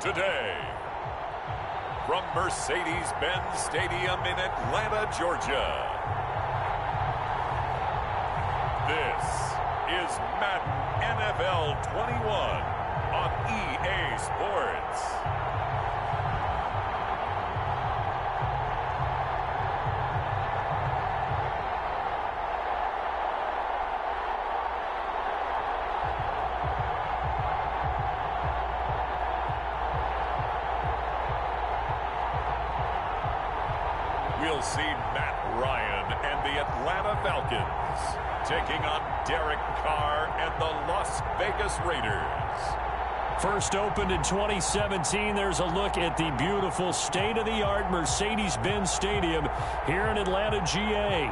today. From Mercades-Benz Stadium in Atlanta, Georgia. This is Madden NFL 21 on EA Sports. We'll see Matt Ryan and the Atlanta Falcons taking on Derek Carr and the Las Vegas Raiders. First opened in 2017, there's a look at the beautiful state-of-the-art Mercades-Benz Stadium here in Atlanta, GA.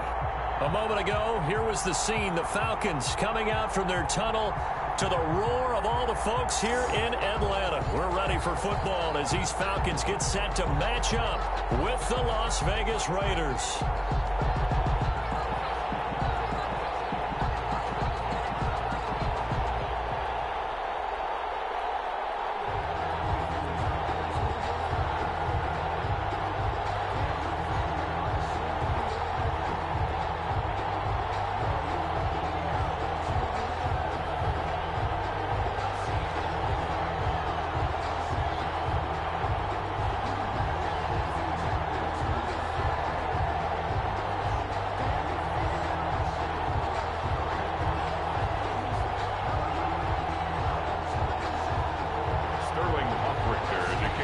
A moment ago, here was the scene. The Falcons coming out from their tunnel to the roar of all the folks here in Atlanta. We're ready for football as these Falcons get set to match up with the Las Vegas Raiders.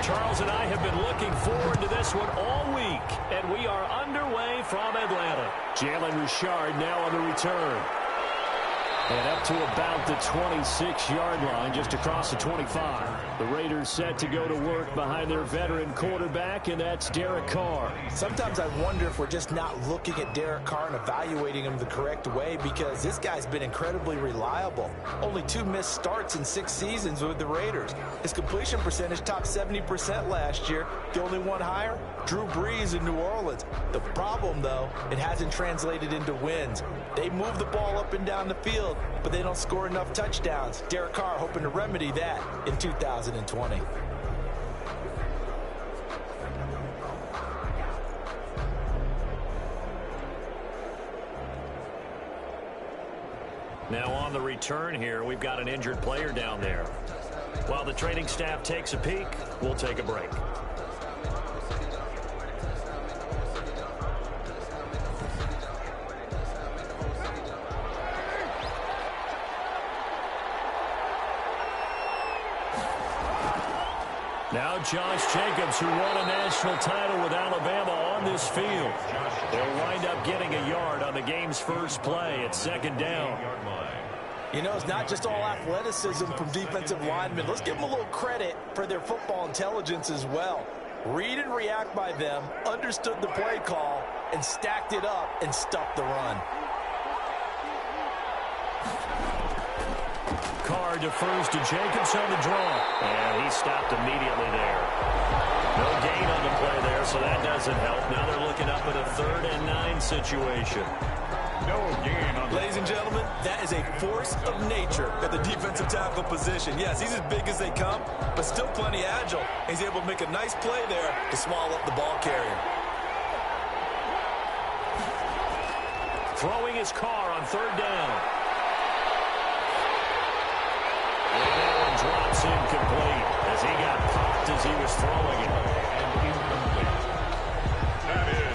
Charles and I have been looking forward to this one all week, and we are underway from Atlanta. Jalen Richard now on the return. And up to about the 26-yard line, just across the 25. The Raiders set to go to work behind their veteran quarterback, and that's Derek Carr. Sometimes I wonder if we're just not looking at Derek Carr and evaluating him the correct way, because this guy's been incredibly reliable. Only 2 missed starts in 6 seasons with the Raiders. His completion percentage topped 70% last year. The only one higher, Drew Brees in New Orleans. The problem, though, it hasn't translated into wins. They move the ball up and down the field, but they don't score enough touchdowns. Derek Carr hoping to remedy that in 2020. Now on the return here, we've got an injured player down there. While the training staff takes a peek, we'll take a break. Now Josh Jacobs, who won a national title with Alabama, on this field. They'll wind up getting a yard on the game's first play at second down. You know, it's not just all athleticism from defensive linemen. Let's give them a little credit for their football intelligence as well. Read and react by them, understood the play call, and stacked it up and stuffed the run. Carr defers to Jacobs on the draw. And he stopped immediately there. No gain on the play there, so that doesn't help. Now they're looking up at a 3rd and 9 situation. No gain on the... Ladies and gentlemen, that is a force of nature at the defensive tackle position. Yes, he's as big as they come, but still plenty agile. He's able to make a nice play there to swallow up the ball carrier. Throwing his Carr on 3rd down. And that one drops incomplete as he got popped as he was throwing it.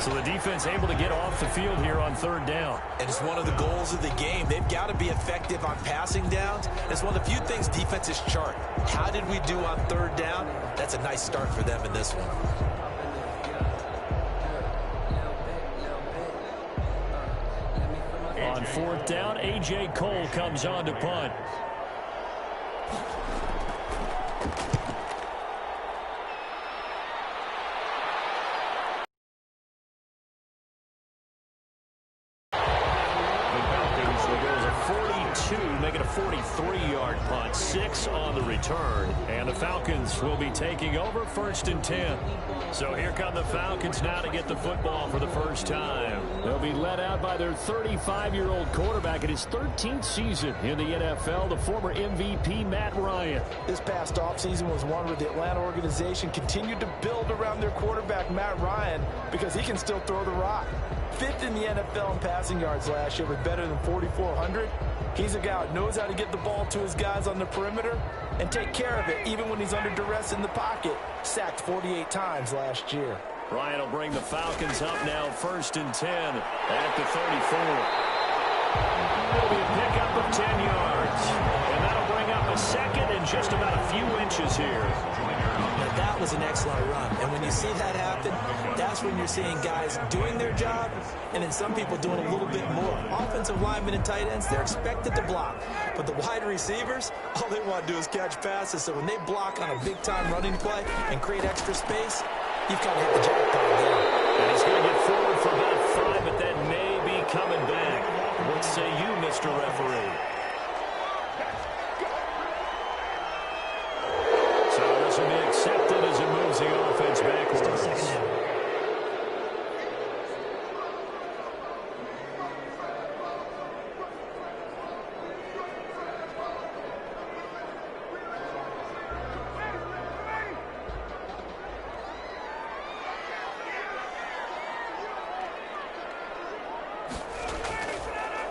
So the defense able to get off the field here on 3rd down. And it's one of the goals of the game. They've got to be effective on passing downs. It's one of the few things defenses chart. How did we do on 3rd down? That's a nice start for them in this one. On 4th down, A.J. Cole comes on to punt. Make it a 43-yard punt. 6 on on the return, and the Falcons will be taking over 1st and 10. So here come the Falcons now to get the football for the first time. They'll be led out by their 35-year-old quarterback in his 13th season in the NFL, the former MVP Matt Ryan. This past offseason was one where the Atlanta organization continued to build around their quarterback Matt Ryan because he can still throw the rock. 5th in the NFL in passing yards last year with better than 4,400. He's a guy who knows how to get the ball to his guys on the perimeter and take care of it even when he's under duress in the pocket. Sacked 48 times last year. Ryan will bring the Falcons up now 1st and 10 at the 34. It'll be a pickup of 10 yards. And that'll bring up a second and just about a few inches here. Now that was an excellent run. And when you see that happen, that's when you're seeing guys doing their job and then some people doing a little bit more. Offensive linemen and tight ends, they're expected to block. But the wide receivers, all they want to do is catch passes. So when they block on a big-time running play and create extra space, you've got to hit the jackpot there. And he's going to get forward for about 5, but that may be coming back. What say you, Mr. Referee? So this will be accepted as it moves the offense backwards.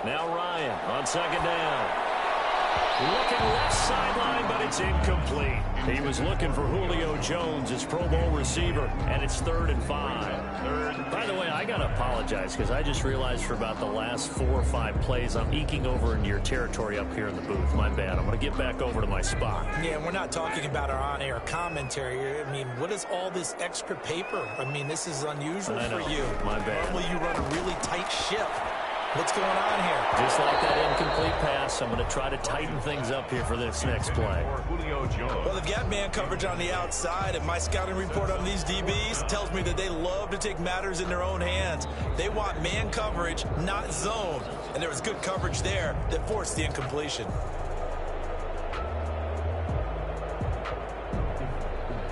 Now Ryan on 2nd down. Looking left sideline, but it's incomplete. He was looking for Julio Jones, his Pro Bowl receiver, and it's 3rd and 5. By the way, I got to apologize because I just realized for about the last 4 or 5 plays, I'm eking over into your territory up here in the booth. My bad. I'm going to get back over to my spot. Yeah, we're not talking about our on-air commentary here. I mean, what is all this extra paper? I mean, this is unusual for you. My bad. Normally you run a really tight ship. What's going on here? Just like that incomplete pass, I'm going to try to tighten things up here for this next play. Well, they've got man coverage on the outside, and my scouting report on these DBs tells me that they love to take matters in their own hands. They want man coverage, not zone. And there was good coverage there that forced the incompletion.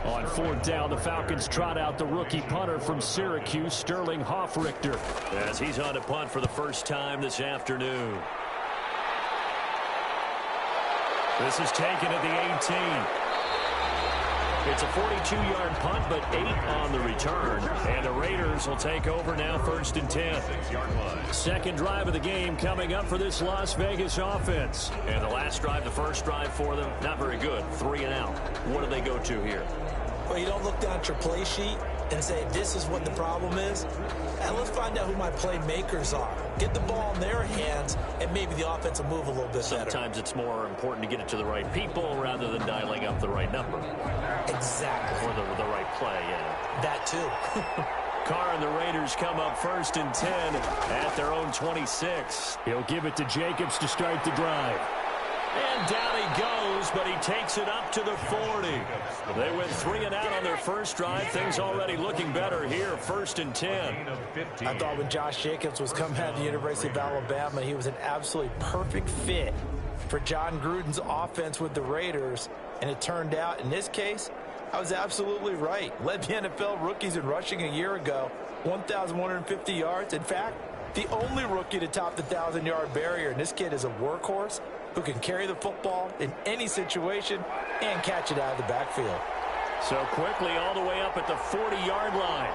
On 4th down, the Falcons trot out the rookie punter from Syracuse, Sterling Hoffrichter, as he's on to punt for the first time this afternoon. This is taken at the 18. It's a 42-yard punt, but 8 on the return. And the Raiders will take over now 1st and 10. Second drive of the game coming up for this Las Vegas offense. And the last drive, the first drive for them, not very good. 3 and out. What do they go to here? Well, you don't look down at your play sheet and say, this is what the problem is. And let's find out who my playmakers are. Get the ball in their hands, and maybe the offense will move a little bit better. Sometimes it's more important to get it to the right people rather than dialing up the right number. Exactly. Or the right play, yeah. That too. Carr and the Raiders come up 1st and 10 at their own 26. He'll give it to Jacobs to start the drive. And down he goes, but he takes it up to the 40. They went 3 and out on their first drive. Things already looking better here, 1st and 10. I thought when Josh Jacobs was coming out of the University of Alabama, he was an absolutely perfect fit for John Gruden's offense with the Raiders. And it turned out, in this case, I was absolutely right. Led the NFL rookies in rushing a year ago, 1,150 yards. In fact, the only rookie to top the 1,000-yard barrier. And this kid is a workhorse who can carry the football in any situation and catch it out of the backfield. So quickly all the way up at the 40-yard line.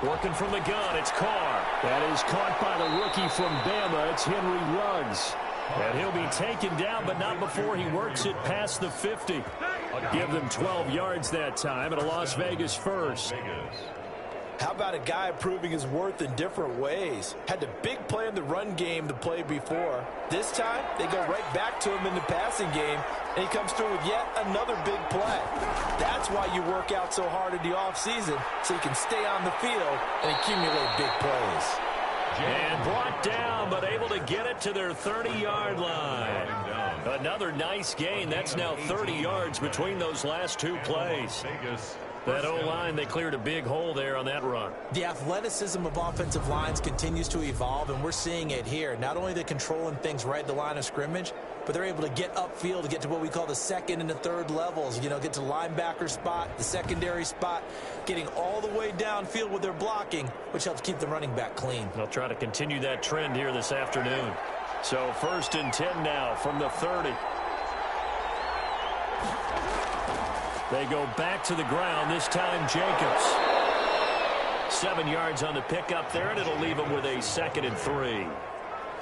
Working from the gun, it's Carr. That is caught by the rookie from Bama. It's Henry Ruggs. And he'll be taken down, but not before he works it past the 50. Give them 12 yards that time, and a Las Vegas first. How about a guy proving his worth in different ways? Had the big play in the run game the play before. This time, they go right back to him in the passing game, and he comes through with yet another big play. That's why you work out so hard in the offseason, so you can stay on the field and accumulate big plays. And brought down, but able to get it to their 30-yard line. Another nice gain. That's now 30 yards between those last 2 plays. That O-line, they cleared a big hole there on that run. The athleticism of offensive lines continues to evolve, and we're seeing it here. Not only they're controlling things right at the line of scrimmage, but they're able to get upfield to get to what we call the second and the third levels. You know, get to the linebacker spot, the secondary spot, getting all the way downfield with their blocking, which helps keep the running back clean. They'll try to continue that trend here this afternoon. So 1st and 10 now from the 30. They go back to the ground, this time Jacobs. 7 yards on the pickup there, and it'll leave them with a 2nd and 3.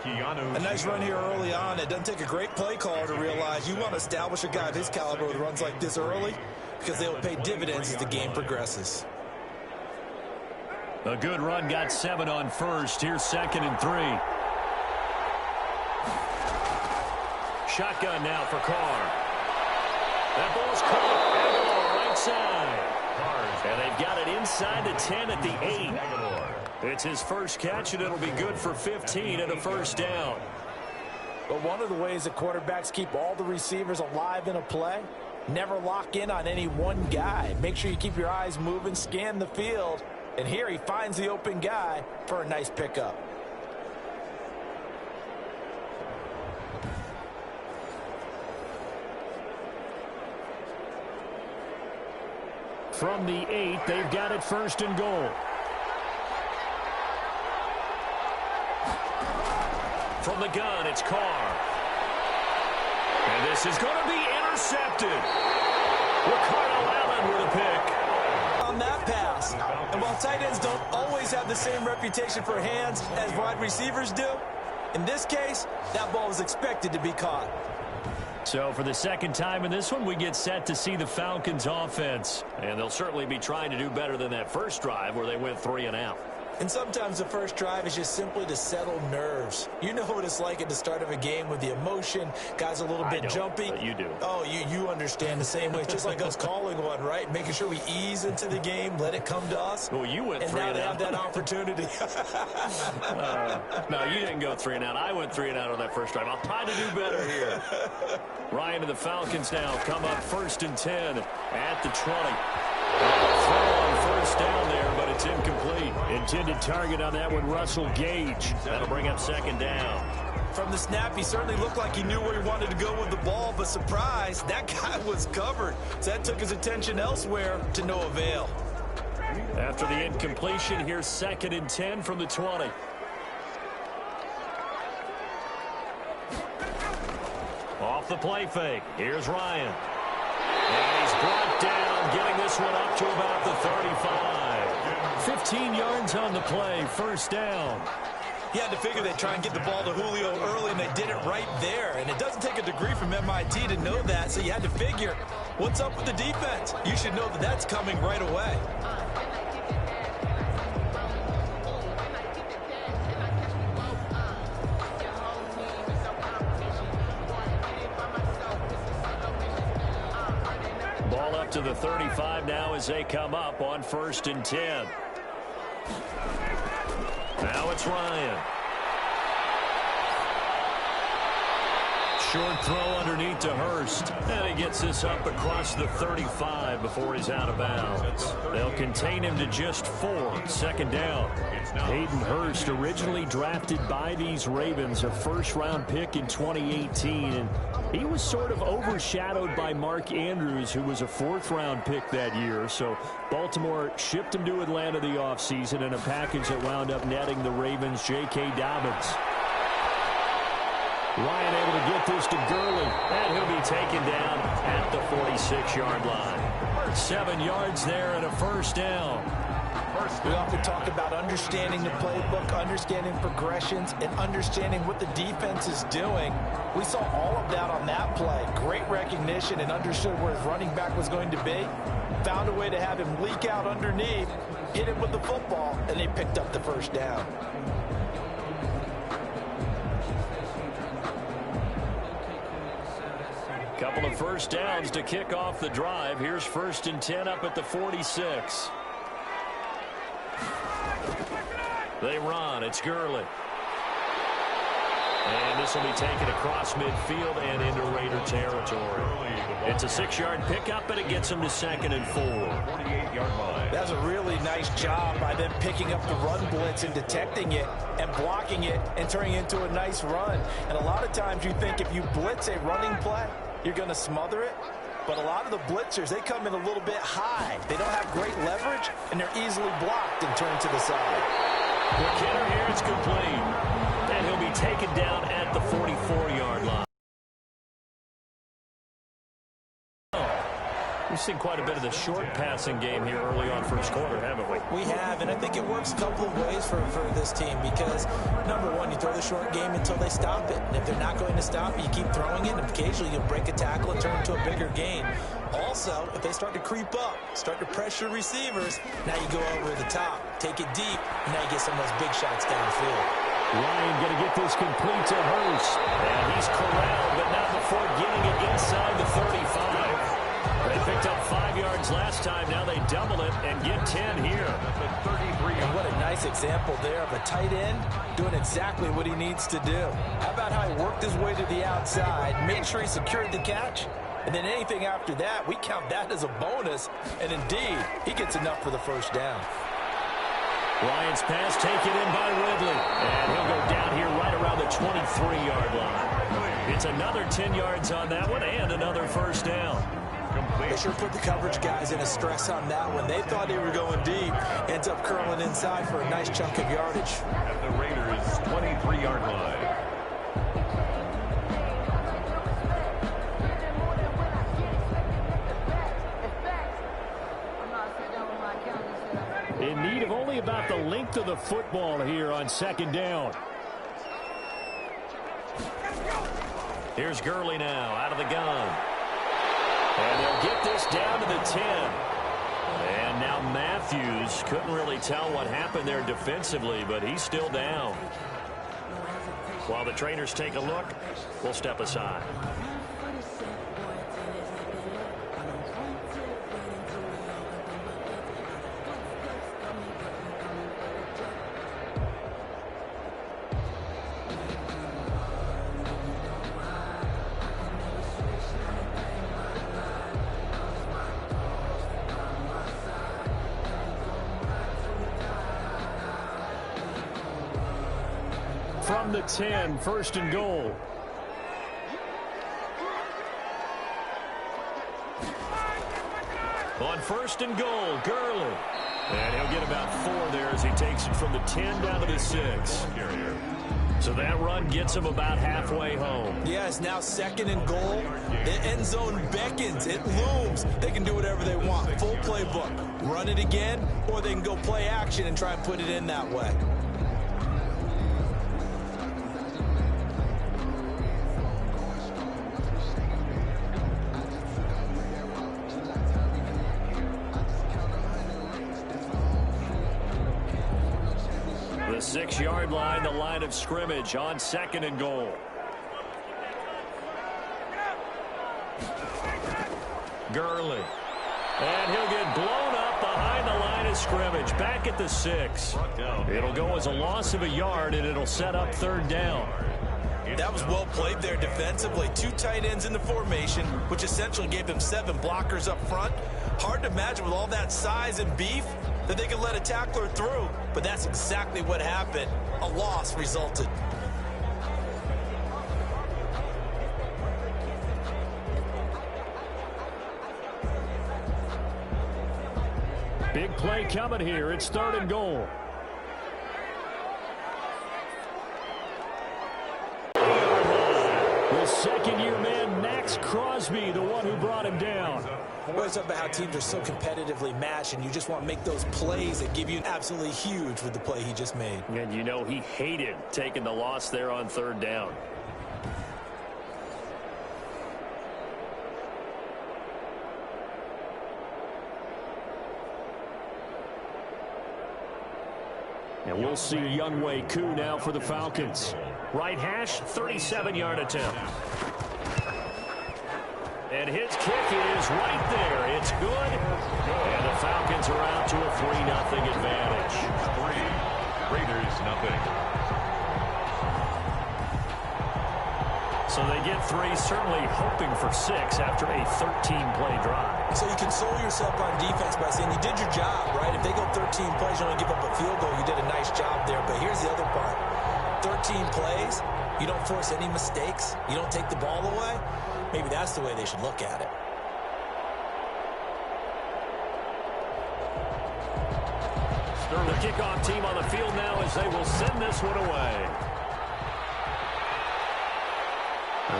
A nice run here early on. It doesn't take a great play caller to realize you want to establish a guy of his caliber with runs like this early because they will pay dividends as the game progresses. A good run, got 7 on first. Here's 2nd and 3. Shotgun now for Carr. That ball's caught. Right side. And they've got it inside the 10 at the 8. It's his first catch, and it'll be good for 15 and a first down. But one of the ways that quarterbacks keep all the receivers alive in a play, never lock in on any one guy. Make sure you keep your eyes moving, scan the field. And here he finds the open guy for a nice pickup. From the 8, they've got it 1st and goal. From the gun, it's Carr. And this is going to be intercepted. Ricardo Allen with a pick. On that pass. And while tight ends don't always have the same reputation for hands as wide receivers do, in this case, that ball was expected to be caught. So for the 2nd time in this one, we get set to see the Falcons offense. And they'll certainly be trying to do better than that first drive where they went 3 and out. And sometimes the first drive is just simply to settle nerves. You know what it's like at the start of a game with the emotion. Guys are a little bit jumpy. But you do. Oh, you understand the same way. It's just like us calling one, right? Making sure we ease into the game, let it come to us. Well, you went 3 and out. And now they have that opportunity. No, you didn't go 3 and out. I went 3 and out on that first drive. I'll try to do better here. Ryan and the Falcons now come up 1st and 10 at the 20. Throw on first down there, but it's incomplete. Intended target on that one, Russell Gage. That'll bring up 2nd down. From the snap, he certainly looked like he knew where he wanted to go with the ball, but surprise, that guy was covered. So that took his attention elsewhere to no avail. After the incompletion, here's 2nd and 10 from the 20. Off the play fake. Here's Ryan. And he's brought down, getting this one up to about the 35. 15 yards on the play, 1st down. You had to figure they'd try and get the ball to Julio early, and they did it right there. And it doesn't take a degree from MIT to know that, so you had to figure, what's up with the defense? You should know that that's coming right away. Ball up to the 35 now as they come up on 1st and 10. Now it's Ryan. Short throw underneath to Hurst. And he gets this up across the 35 before he's out of bounds. They'll contain him to just 4. 2nd down. Hayden Hurst, originally drafted by these Ravens, a 1st-round pick in 2018. And he was sort of overshadowed by Mark Andrews, who was a 4th-round pick that year. So Baltimore shipped him to Atlanta the offseason in a package that wound up netting the Ravens J.K. Dobbins. Ryan able to get this to Gurley, and he'll be taken down at the 46-yard line. 7 yards there and a 1st down. We often talk about understanding the playbook, understanding progressions, and understanding what the defense is doing. We saw all of that on that play. Great recognition and understood where his running back was going to be. Found a way to have him leak out underneath, hit him with the football, and they picked up the 1st down. Couple of 1st downs to kick off the drive. Here's 1st and 10 up at the 46. They run. It's Gurley. And this will be taken across midfield and into Raider territory. It's a 6-yard pickup, and it gets them to 2nd and 4. 48-yard line. That's a really nice job by them picking up the run blitz and detecting it and blocking it and turning it into a nice run. And a lot of times you think if you blitz a running play, you're going to smother it. But a lot of the blitzers, they come in a little bit high. They don't have great leverage, and they're easily blocked and turned to the side. McKinnon here, it's complete. And he'll be taken down at the 44-yard line. We've seen quite a bit of the short passing game here early on first quarter, haven't we? We have, and I think it works a couple of ways for this team because, number one, you throw the short game until they stop it. And if they're not going to stop it, you keep throwing it, and occasionally you'll break a tackle and turn it into a bigger gain. Also, if they start to creep up, start to pressure receivers, now you go over the top, take it deep, and now you get some of those big shots downfield. Ryan going to get this complete to Hurst. And he's corralled, but not before getting it inside the 35. They picked up 5 yards last time. Now they double it and get 10 here. And what a nice example there of a tight end doing exactly what he needs to do. How about how he worked his way to the outside, made sure he secured the catch, and then anything after that, we count that as a bonus. And indeed, he gets enough for the first down. Ryan's pass taken in by Ridley. And he'll go down here right around the 23-yard line. It's another 10 yards on that one and another first down. They sure put the coverage guys in a stress on that one. They thought they were going deep. Ends up curling inside for a nice chunk of yardage. At the Raiders' 23-yard line. In need of only about the length of the football here on 2nd down. Here's Gurley now out of the gun. And they'll get this down to the 10. And now Matthews couldn't really tell what happened there defensively, but he's still down. While the trainers take a look, we'll step aside. From the 10, 1st and goal. On 1st and goal, Gurley. And he'll get about 4 there as he takes it from the 10 down to the 6. So that run gets him about halfway home. Yeah, it's now 2nd and goal. The end zone beckons. It looms. They can do whatever they want. Full playbook. Run it again, or they can go play action and try and put it in that way. The 6-yard line, the line of scrimmage on 2nd and goal. Gurley. And he'll get blown up behind the line of scrimmage. Back at the 6. It'll go as a loss of a yard, and it'll set up 3rd down. That was well played there defensively. 2 tight ends in the formation, which essentially gave them 7 blockers up front. Hard to imagine with all that size and beef that they could let a tackler through, but that's exactly what happened. A loss resulted. Big play coming here. It's 3rd and goal. The second-year man, Max Crosby, the one who brought him down. We always talk about how teams are so competitively matched, and you just want to make those plays that give you absolutely huge with the play he just made. And you know he hated taking the loss there on 3rd down. And we'll see Younghoe Koo now for the Falcons. Right hash, 37-yard attempt. And his kick is right there. It's good. And the Falcons are out to a 3-0 advantage. 3, Raiders 0. So they get 3, certainly hoping for 6 after a 13-play drive. So you console yourself on defense by saying you did your job, right? If they go 13 plays, you only give up a field goal, you did a nice job there. But here's the other part. 13 plays, you don't force any mistakes, you don't take the ball away. Maybe that's the way they should look at it. The kickoff team on the field now as they will send this one away.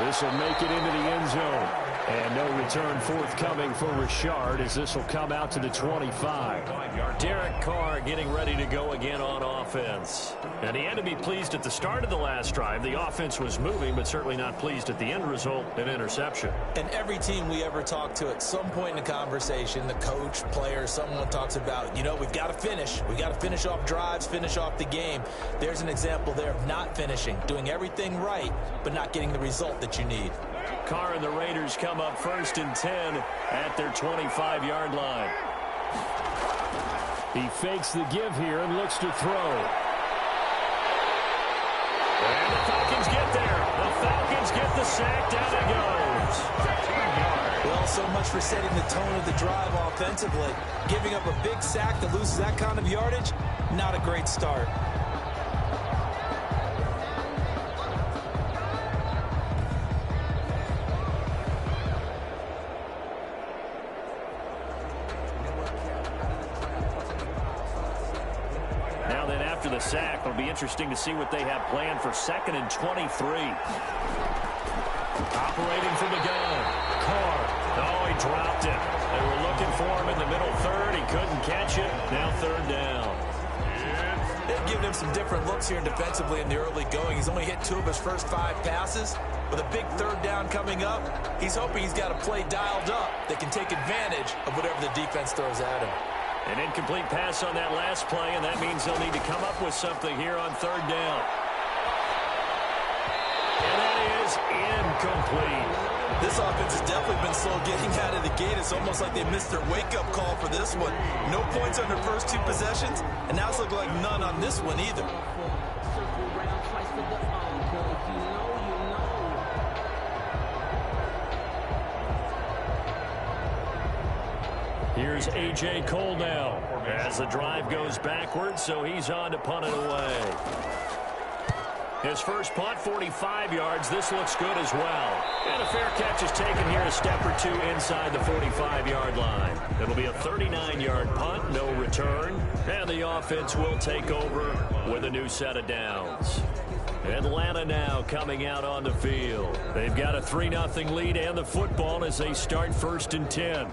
This will make it into the end zone. And no return forthcoming for Richard as this will come out to the 25. Derek Carr getting ready to go again on offense. And he had to be pleased at the start of the last drive. The offense was moving, but certainly not pleased at the end result, an interception. And every team we ever talk to at some point in the conversation, the coach, player, someone talks about, you know, we've got to finish. We've got to finish off drives, finish off the game. There's an example there of not finishing, doing everything right, but not getting the result that you need. Carr and the Raiders come up 1st and 10 at their 25-yard line. He fakes the give here and looks to throw. And the Falcons get there. The Falcons get the sack. Down it goes. Well, so much for setting the tone of the drive offensively. Giving up a big sack that loses that kind of yardage, not a great start. The sack will be interesting to see what they have planned for 2nd and 23. Operating from the gun, Carr. Oh, he dropped it. They were looking for him in the middle third. He couldn't catch it. Now 3rd down. They've given him some different looks here defensively in the early going. He's only hit 2 of his first 5 passes. With a big 3rd down coming up, he's hoping he's got a play dialed up that can take advantage of whatever the defense throws at him. An incomplete pass on that last play, and that means they'll need to come up with something here on 3rd down. And that is incomplete. This offense has definitely been slow getting out of the gate. It's almost like they missed their wake-up call for this one. No points on their first 2 possessions, and now it's looking like none on this one either. Here's A.J. Cole now as the drive goes backwards, so he's on to punt it away. His first punt, 45 yards. This looks good as well. And a fair catch is taken here a step or 2 inside the 45-yard line. It'll be a 39-yard punt, no return. And the offense will take over with a new set of downs. Atlanta now coming out on the field. They've got a 3-0 lead and the football as they start 1st and 10.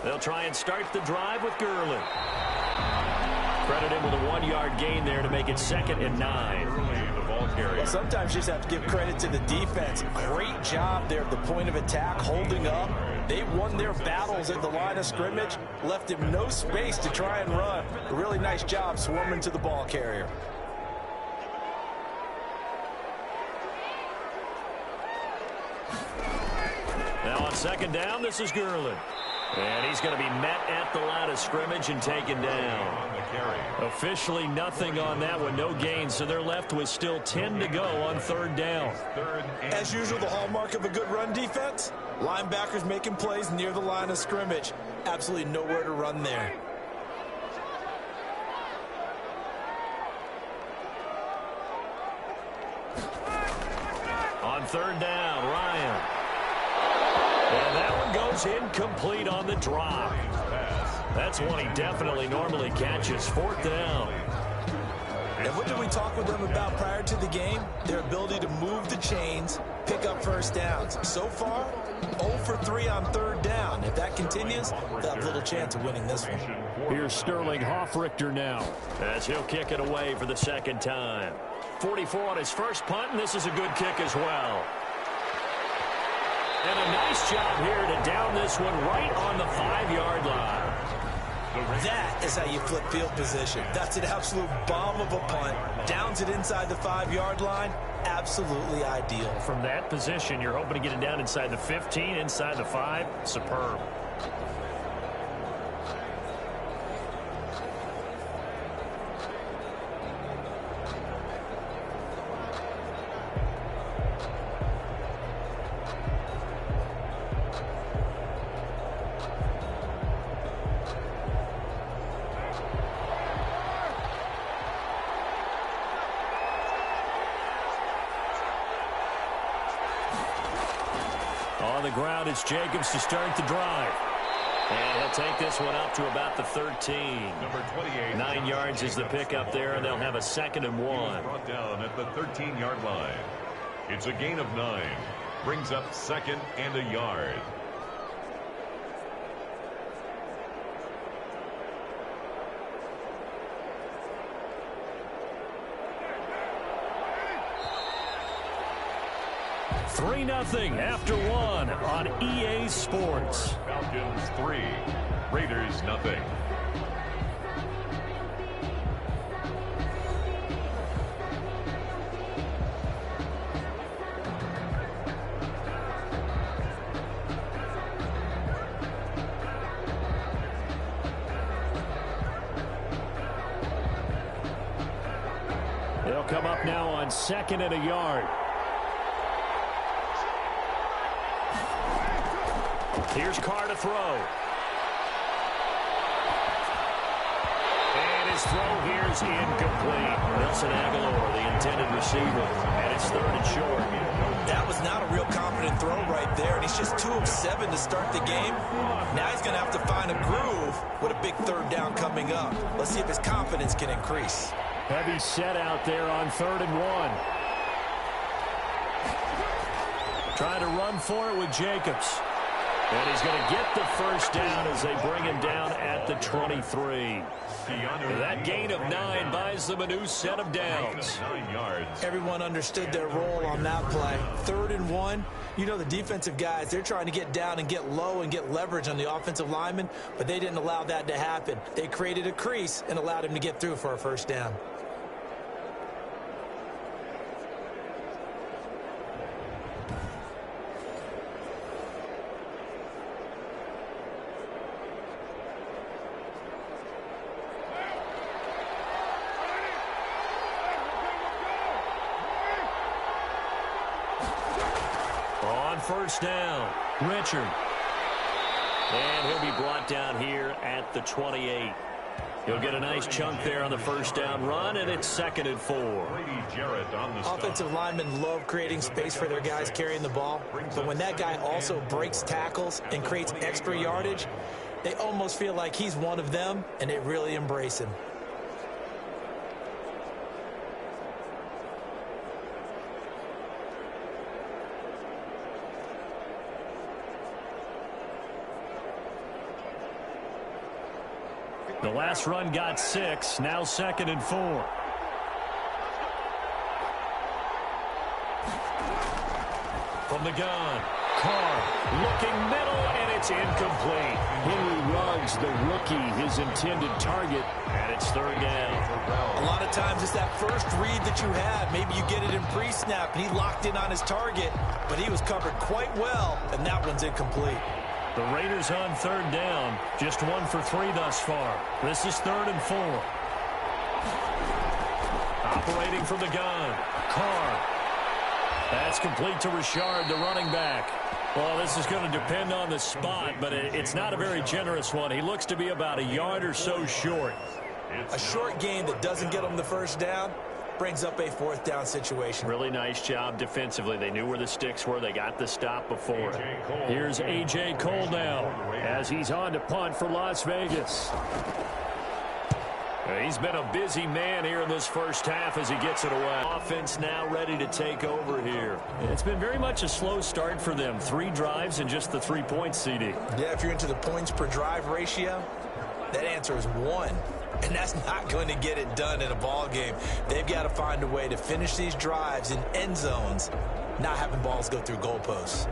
They'll try and start the drive with Gurley. Credit him with a 1-yard gain there to make it 2nd and 9. Well, sometimes you just have to give credit to the defense. Great job there at the point of attack, holding up. They won their battles at the line of scrimmage, left him no space to try and run. A really nice job swarming to the ball carrier. Now on 2nd down, this is Gurley. And he's going to be met at the line of scrimmage and taken down. Officially nothing on that one, no gain, so they're left with still 10 to go on 3rd down. As usual, the hallmark of a good run defense, linebackers making plays near the line of scrimmage. Absolutely nowhere to run there. On 3rd down, Ryan. And that one goes incomplete on the drop. That's one he definitely normally catches. 4th down. And what did we talk with them about prior to the game? Their ability to move the chains, pick up first downs. So far, 0 for 3 on 3rd down. If that continues, they'll have little chance of winning this one. Here's Sterling Hoffrichter now as he'll kick it away for the 2nd time. 44 on his first punt, and this is a good kick as well. And a nice job here to down this one right on the 5-yard line. That is how you flip field position. That's an absolute bomb of a punt. Downs it inside the 5-yard line. Absolutely ideal. From that position, you're hoping to get it down inside the 15, inside the 5. Superb. On the ground, it's Jacobs to start the drive. And he'll take this one up to about the 13. Number 28. 9 yards is the pickup there, and they'll have a 2nd and 1. Brought down at the 13-yard line. It's a gain of 9. Brings up 2nd and a yard. Three 0 after 1 on EA Sports. Falcons 3, Raiders 0. They'll come up now on 2nd and a yard. Here's Carr to throw. And his throw here's incomplete. Nelson Aguilar, the intended receiver. And it's 3rd and short. That was not a real confident throw right there, and he's just 2 of 7 to start the game. Now he's going to have to find a groove with a big 3rd down coming up. Let's see if his confidence can increase. Heavy set out there on 3rd and 1. Trying to run for it with Jacobs. And he's going to get the 1st down as they bring him down at the 23. That gain of 9 buys them a new set of downs. 9 yards. Everyone understood their role on that play. 3rd and 1. You know the defensive guys, they're trying to get down and get low and get leverage on the offensive lineman, but they didn't allow that to happen. They created a crease and allowed him to get through for a 1st down. On 1st down, Richard. And he'll be brought down here at the 28. He'll get a nice chunk there on the 1st down run, and it's 2nd and 4. Offensive linemen love creating space for their guys carrying the ball, but when that guy also breaks tackles and creates extra yardage, they almost feel like he's one of them, and they really embrace him. The last run got 6, now 2nd and 4. From the gun, Carr looking middle, and it's incomplete. Henry Ruggs, the rookie, his intended target, and it's 3rd down. A lot of times it's that first read that you have. Maybe you get it in pre-snap, and he locked in on his target, but he was covered quite well, and that one's incomplete. The Raiders on 3rd down, just 1 for 3 thus far. This is 3rd and 4. Operating from the gun, Carr. That's complete to Richard, the running back. Well, this is going to depend on the spot, but it's not a very generous one. He looks to be about a yard or so short. A short gain that doesn't get him the 1st down brings up a 4th down situation. Really nice job defensively. They knew where the sticks were. They got the stop before. Here's A.J. Cole now as he's on to punt for Las Vegas. He's been a busy man here in this 1st half as he gets it away. Offense now ready to take over here. It's been very much a slow start for them. 3 drives and just the 3 points, CD. Yeah, if you're into the points per drive ratio, that answer is 1. And that's not going to get it done in a ball game. They've got to find a way to finish these drives in end zones, not having balls go through goalposts.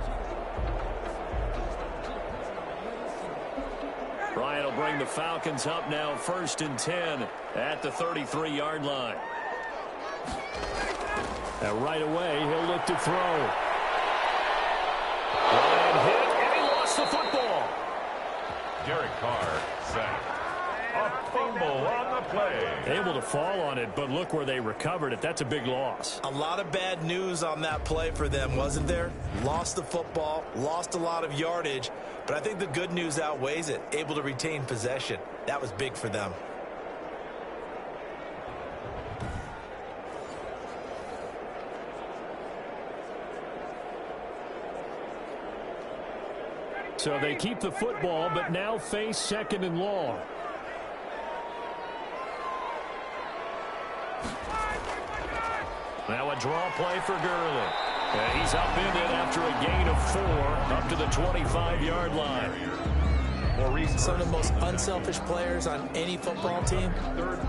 Ryan will bring the Falcons up now 1st and 10 at the 33-yard line. And right away, he'll look to throw. Ryan hit, and he lost the football. Derek Carr sacked. A fumble on the play. Able to fall on it, but look where they recovered it. That's a big loss. A lot of bad news on that play for them, wasn't there? Lost the football, lost a lot of yardage, but I think the good news outweighs it. Able to retain possession. That was big for them. So they keep the football, but now face 2nd and long. Now a draw play for Gurley. And he's upended after a gain of 4 up to the 25-yard line. Some of the most unselfish players on any football team,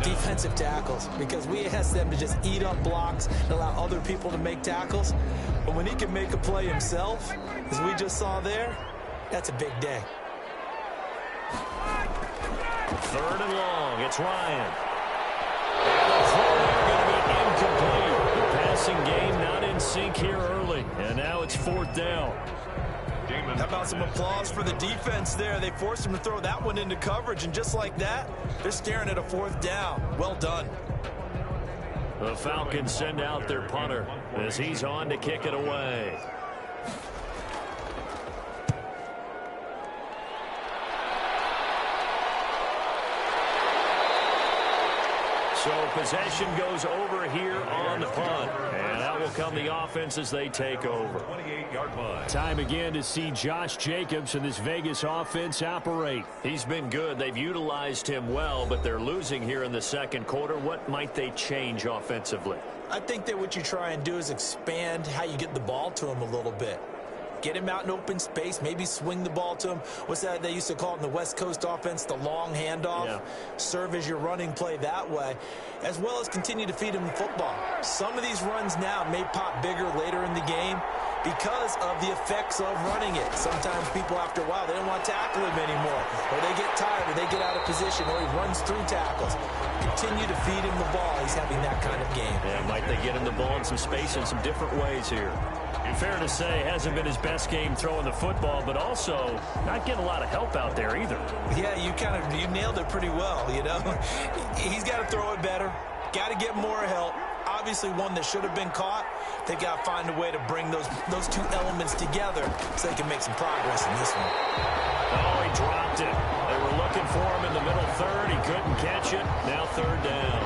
defensive tackles, because we ask them to just eat up blocks and allow other people to make tackles. But when he can make a play himself, as we just saw there, that's a big day. 3rd and long. It's Ryan. And the throw there going to be incomplete. The passing game not in sync here early. And now it's 4th down. How about some applause for the defense there? They forced him to throw that one into coverage, and just like that, they're staring at a 4th down. Well done. The Falcons send out their punter as he's on to kick it away. So possession goes over here on the punt. And out will come the offense as they take over. 28-yard line. Time again to see Josh Jacobs and this Vegas offense operate. He's been good. They've utilized him well, but they're losing here in the 2nd quarter. What might they change offensively? I think that what you try and do is expand how you get the ball to him a little bit. Get him out in open space, maybe swing the ball to him. What's that they used to call it in the West Coast offense, the long handoff? Yeah. Serve as your running play that way, as well as continue to feed him the football. Some of these runs now may pop bigger later in the game because of the effects of running it. Sometimes people, after a while, they don't want to tackle him anymore, or they get tired, or they get out of position, or he runs through tackles. Continue to feed him the ball. He's having that kind of game. Yeah, might they get him the ball in some space in some different ways here. Fair to say, hasn't been his best game throwing the football, but also not getting a lot of help out there either. Yeah, you nailed it pretty well, you know. He's got to throw it better, got to get more help. Obviously one that should have been caught. They got to find a way to bring those two elements together so they can make some progress in this one. Oh, he dropped it. They were looking for him in the middle 3rd. He couldn't catch it. Now 3rd down.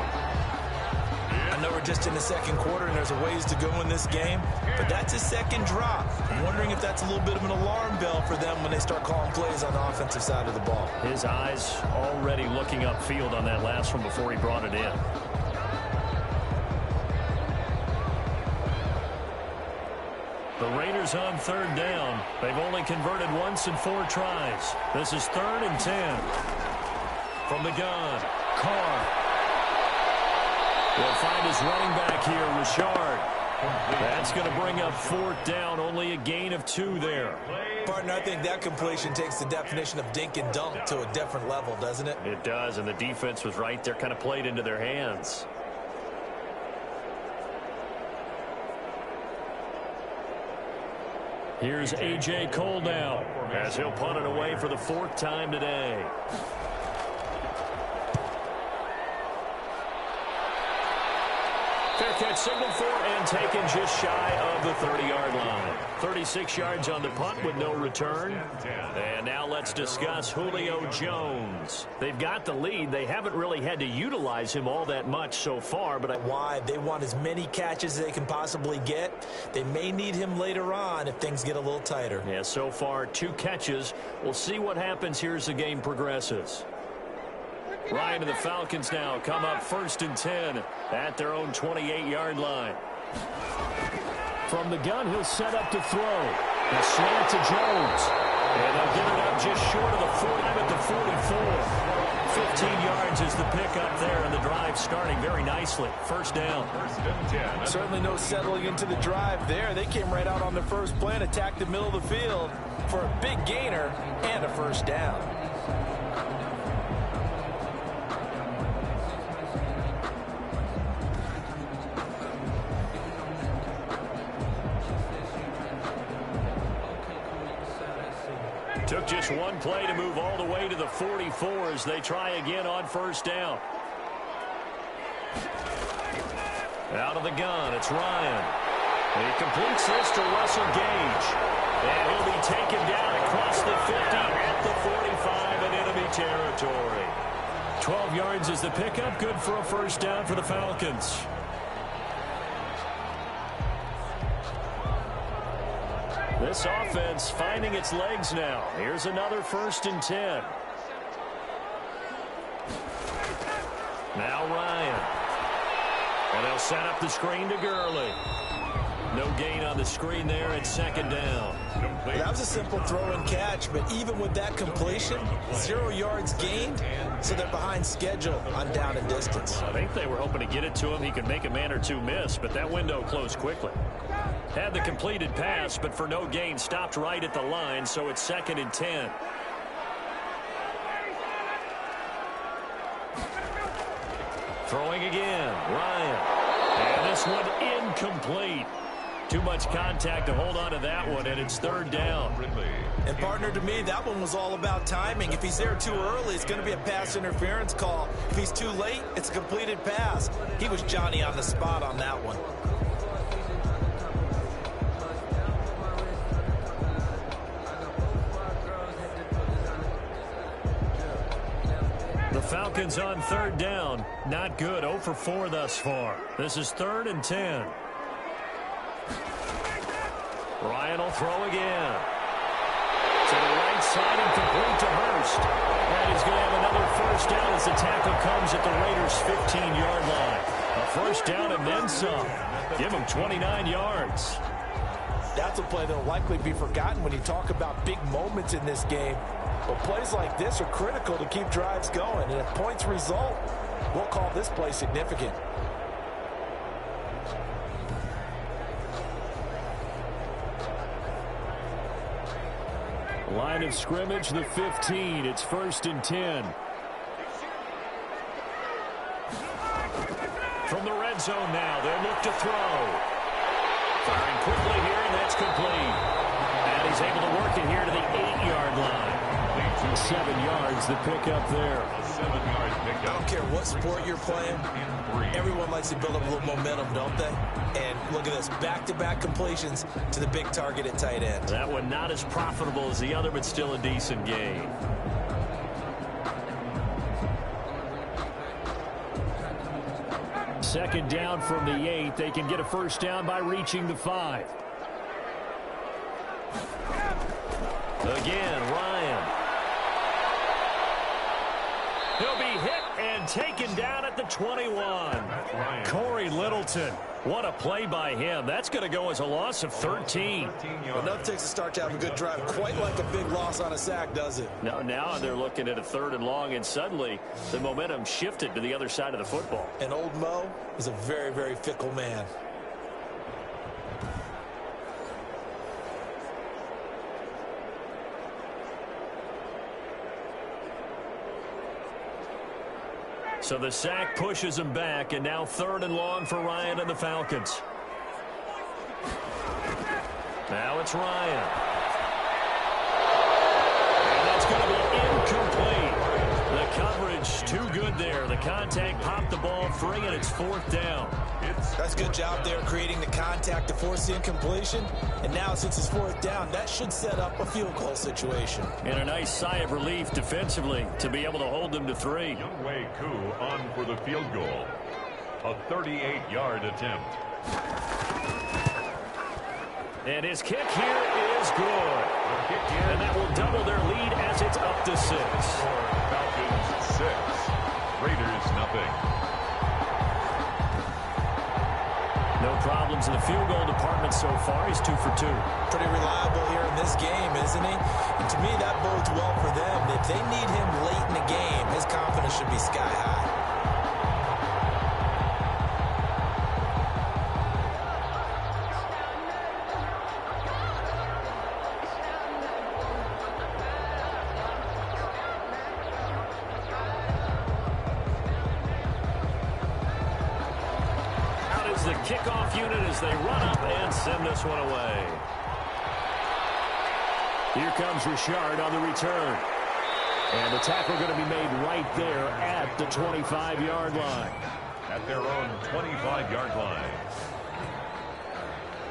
I know we're just in the 2nd quarter and there's a ways to go in this game, but that's his 2nd drop. I'm wondering if that's a little bit of an alarm bell for them when they start calling plays on the offensive side of the ball. His eyes already looking upfield on that last one before he brought it in. The Raiders on 3rd down. They've only converted once in 4 tries. This is 3rd and 10. From the gun, Carr. We'll find his running back here, Richard. That's going to bring up 4th down, only a gain of 2 there. Partner, I think that completion takes the definition of dink and dunk to a different level, doesn't it? It does, and the defense was right there, kind of played into their hands. Here's A.J. Cole now, as he'll punt it away for the 4th time today. Fair catch signal for and taken just shy of the 30-yard line. 36 yards on the punt with no return. And now let's discuss Julio Jones. They've got the lead. They haven't really had to utilize him all that much so far. But why? They want as many catches as they can possibly get. They may need him later on if things get a little tighter. Yeah, so far 2 catches. We'll see what happens here as the game progresses. Ryan and the Falcons now come up 1st and 10 at their own 28-yard line. From the gun, he'll set up to throw. A slant to Jones. And they'll get it up just short of the 40 at the 44. 15 yards is the pickup there, and the drive starting very nicely. 1st down. 1st and 10. Certainly no settling into the drive there. They came right out on the first play and attacked the middle of the field for a big gainer and a 1st down. Took just one play to move all the way to the 44 as they try again on first down. Out of the gun, it's Ryan. He completes this to Russell Gage. And he'll be taken down across the 50 at the 45 in enemy territory. 12 yards is the pickup. Good for a first down for the Falcons. This offense finding its legs now. Here's another 1st and 10. Now Ryan. And they'll set up the screen to Gurley. No gain on the screen there at 2nd down. That was a simple throw and catch, but even with that completion, 0 yards gained, so they're behind schedule on down and distance. I think they were hoping to get it to him. He could make a man or two miss, but that window closed quickly. Had the completed pass, but for no gain, stopped right at the line, so it's 2nd and 10. Throwing again, Ryan. And this one incomplete. Too much contact to hold on to that one, and it's 3rd down. And, partner, to me, that one was all about timing. If he's there too early, it's going to be a pass interference call. If he's too late, it's a completed pass. He was Johnny on the spot on that one. The Falcons on 3rd down. Not good. 0 for 4 thus far. This is 3rd and 10. Ryan will throw again. To the right side and complete to Hurst. And he's going to have another first down as the tackle comes at the Raiders' 15-yard line. A first down and then some. Give him 29 yards. That's a play that will likely be forgotten when you talk about big moments in this game. But plays like this are critical to keep drives going. And if points result, we'll call this play significant. Line of scrimmage, the 15. It's 1st and 10. From the red zone now, they'll look to throw. Firing quickly here, and that's complete. And he's able to work it here to the 8-yard line. 7 yards, the pickup there. I don't care what sport you're playing. Everyone likes to build up a little momentum, don't they? And look at this, back-to-back completions to the big target at tight end. That one not as profitable as the other, but still a decent gain. Second down from the 8. They can get a first down by reaching the 5. Again, Ryan. He'll be hit and taken down at the 21. Corey Littleton. What a play by him. That's going to go as a loss of 13. Enough takes a start to have a good drive. Quite like a big loss on a sack, does it? Now they're looking at a 3rd and long, and suddenly the momentum shifted to the other side of the football. And old Mo is a very, very fickle man. So the sack pushes him back, and now 3rd and long for Ryan and the Falcons. Now it's Ryan. And that's going to be incomplete. The coverage too good there. The contact popped the ball free, and it's 4th down. That's a good job there creating the contact to force the incompletion. And now since it's 4th down, that should set up a field goal situation. And a nice sigh of relief defensively to be able to hold them to 3. Younghoe Koo on for the field goal. A 38-yard attempt. And his kick here is good. And that will double their lead as it's up to 6. Falcons 6. Raiders nothing. No problems in the field goal department so far. He's 2 for 2. Pretty reliable here in this game, isn't he? And to me, that bodes well for them. If they need him late in the game, his confidence should be sky high. The kickoff unit as they run up and send this one away. Here comes Richard on the return. And the tackle going to be made right there at the 25-yard line. At their own 25-yard line.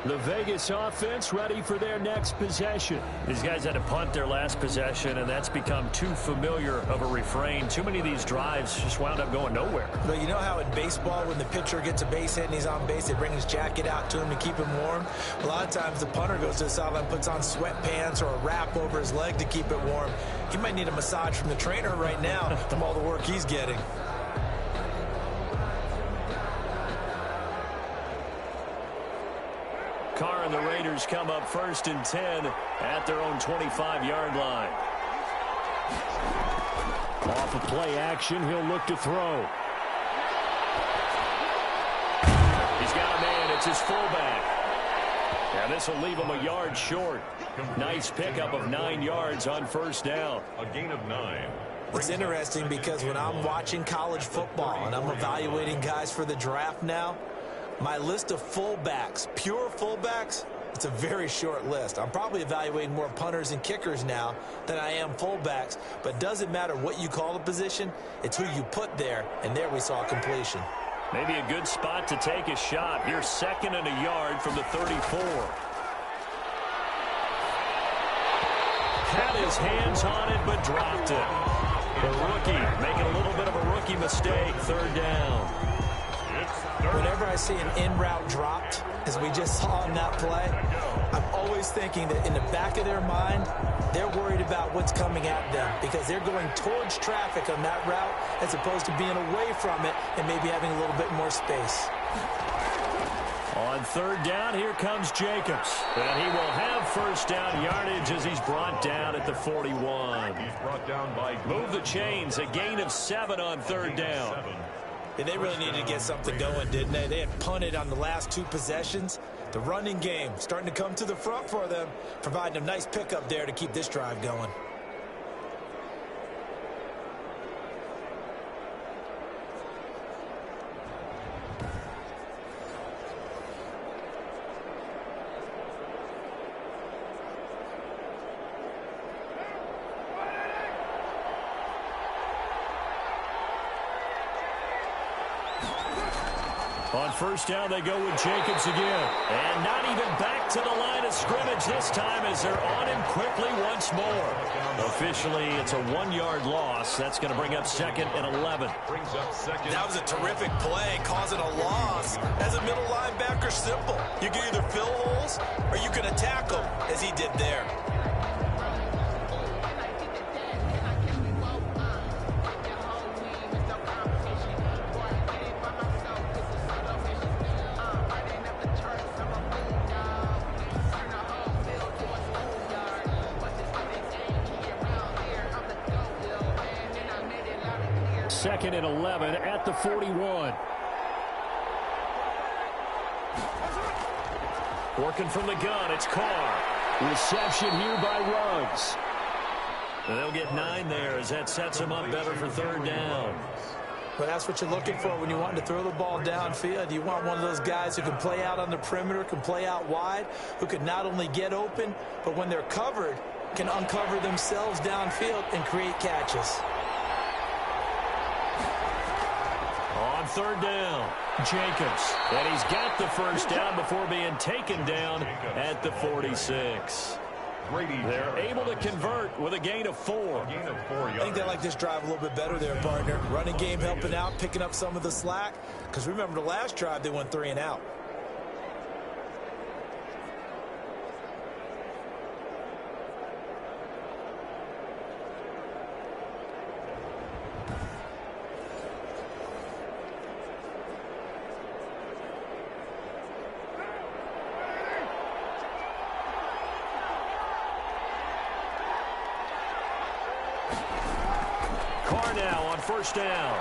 The Vegas offense ready for their next possession. These guys had to punt their last possession, and that's become too familiar of a refrain. Too many of these drives just wound up going nowhere. But you know how in baseball, when the pitcher gets a base hit and he's on base, they bring his jacket out to him to keep him warm? A lot of times the punter goes to the sideline, puts on sweatpants or a wrap over his leg to keep it warm. He might need a massage from the trainer right now from all the work he's getting. Carr and the Raiders come up 1st and 10 at their own 25-yard line. Off of play action, he'll look to throw. He's got a man. It's his fullback. And this will leave him a yard short. Nice pickup of 9 yards on 1st down. A gain of 9. It's interesting because when I'm watching college football and I'm evaluating guys for the draft now, my list of fullbacks, pure fullbacks, it's a very short list. I'm probably evaluating more punters and kickers now than I am fullbacks, but it doesn't matter what you call the position, it's who you put there, and there we saw completion. Maybe a good spot to take a shot. Here's 2nd and a yard from the 34. Had his hands on it, but dropped it. The rookie making a little bit of a rookie mistake, 3rd down. Whenever I see an in-route dropped, as we just saw in that play, I'm always thinking that in the back of their mind, they're worried about what's coming at them because they're going towards traffic on that route as opposed to being away from it and maybe having a little bit more space. On 3rd down, here comes Jacobs. And he will have 1st down yardage as he's brought down at the 41. He's brought down by... Move the chains, a gain of 7 on 3rd down. And they really needed to get something going, didn't they? They had punted on the last 2 possessions. The running game starting to come to the front for them, providing a nice pickup there to keep this drive going. On 1st down, they go with Jacobs again. And not even back to the line of scrimmage this time as they're on him quickly once more. Officially, it's a 1-yard loss. That's going to bring up 2nd and 11. That was a terrific play, causing a loss. As a middle linebacker, simple. You can either fill holes or you can attack them, as he did there. Second and 11 at the 41. Working from the gun, it's Carr. Reception here by Ruggs. And they'll get 9 there as that sets them up better for 3rd down. Well, that's what you're looking for when you want to throw the ball downfield. You want one of those guys who can play out on the perimeter, can play out wide, who can not only get open, but when they're covered, can uncover themselves downfield and create catches. On 3rd down, Jacobs. And he's got the 1st down before being taken down at the 46. They're able to convert with a gain of 4. I think they like this drive a little bit better there, partner. Running game helping out, picking up some of the slack. Because remember, the last drive, they went 3 and out. Carr now on 1st down.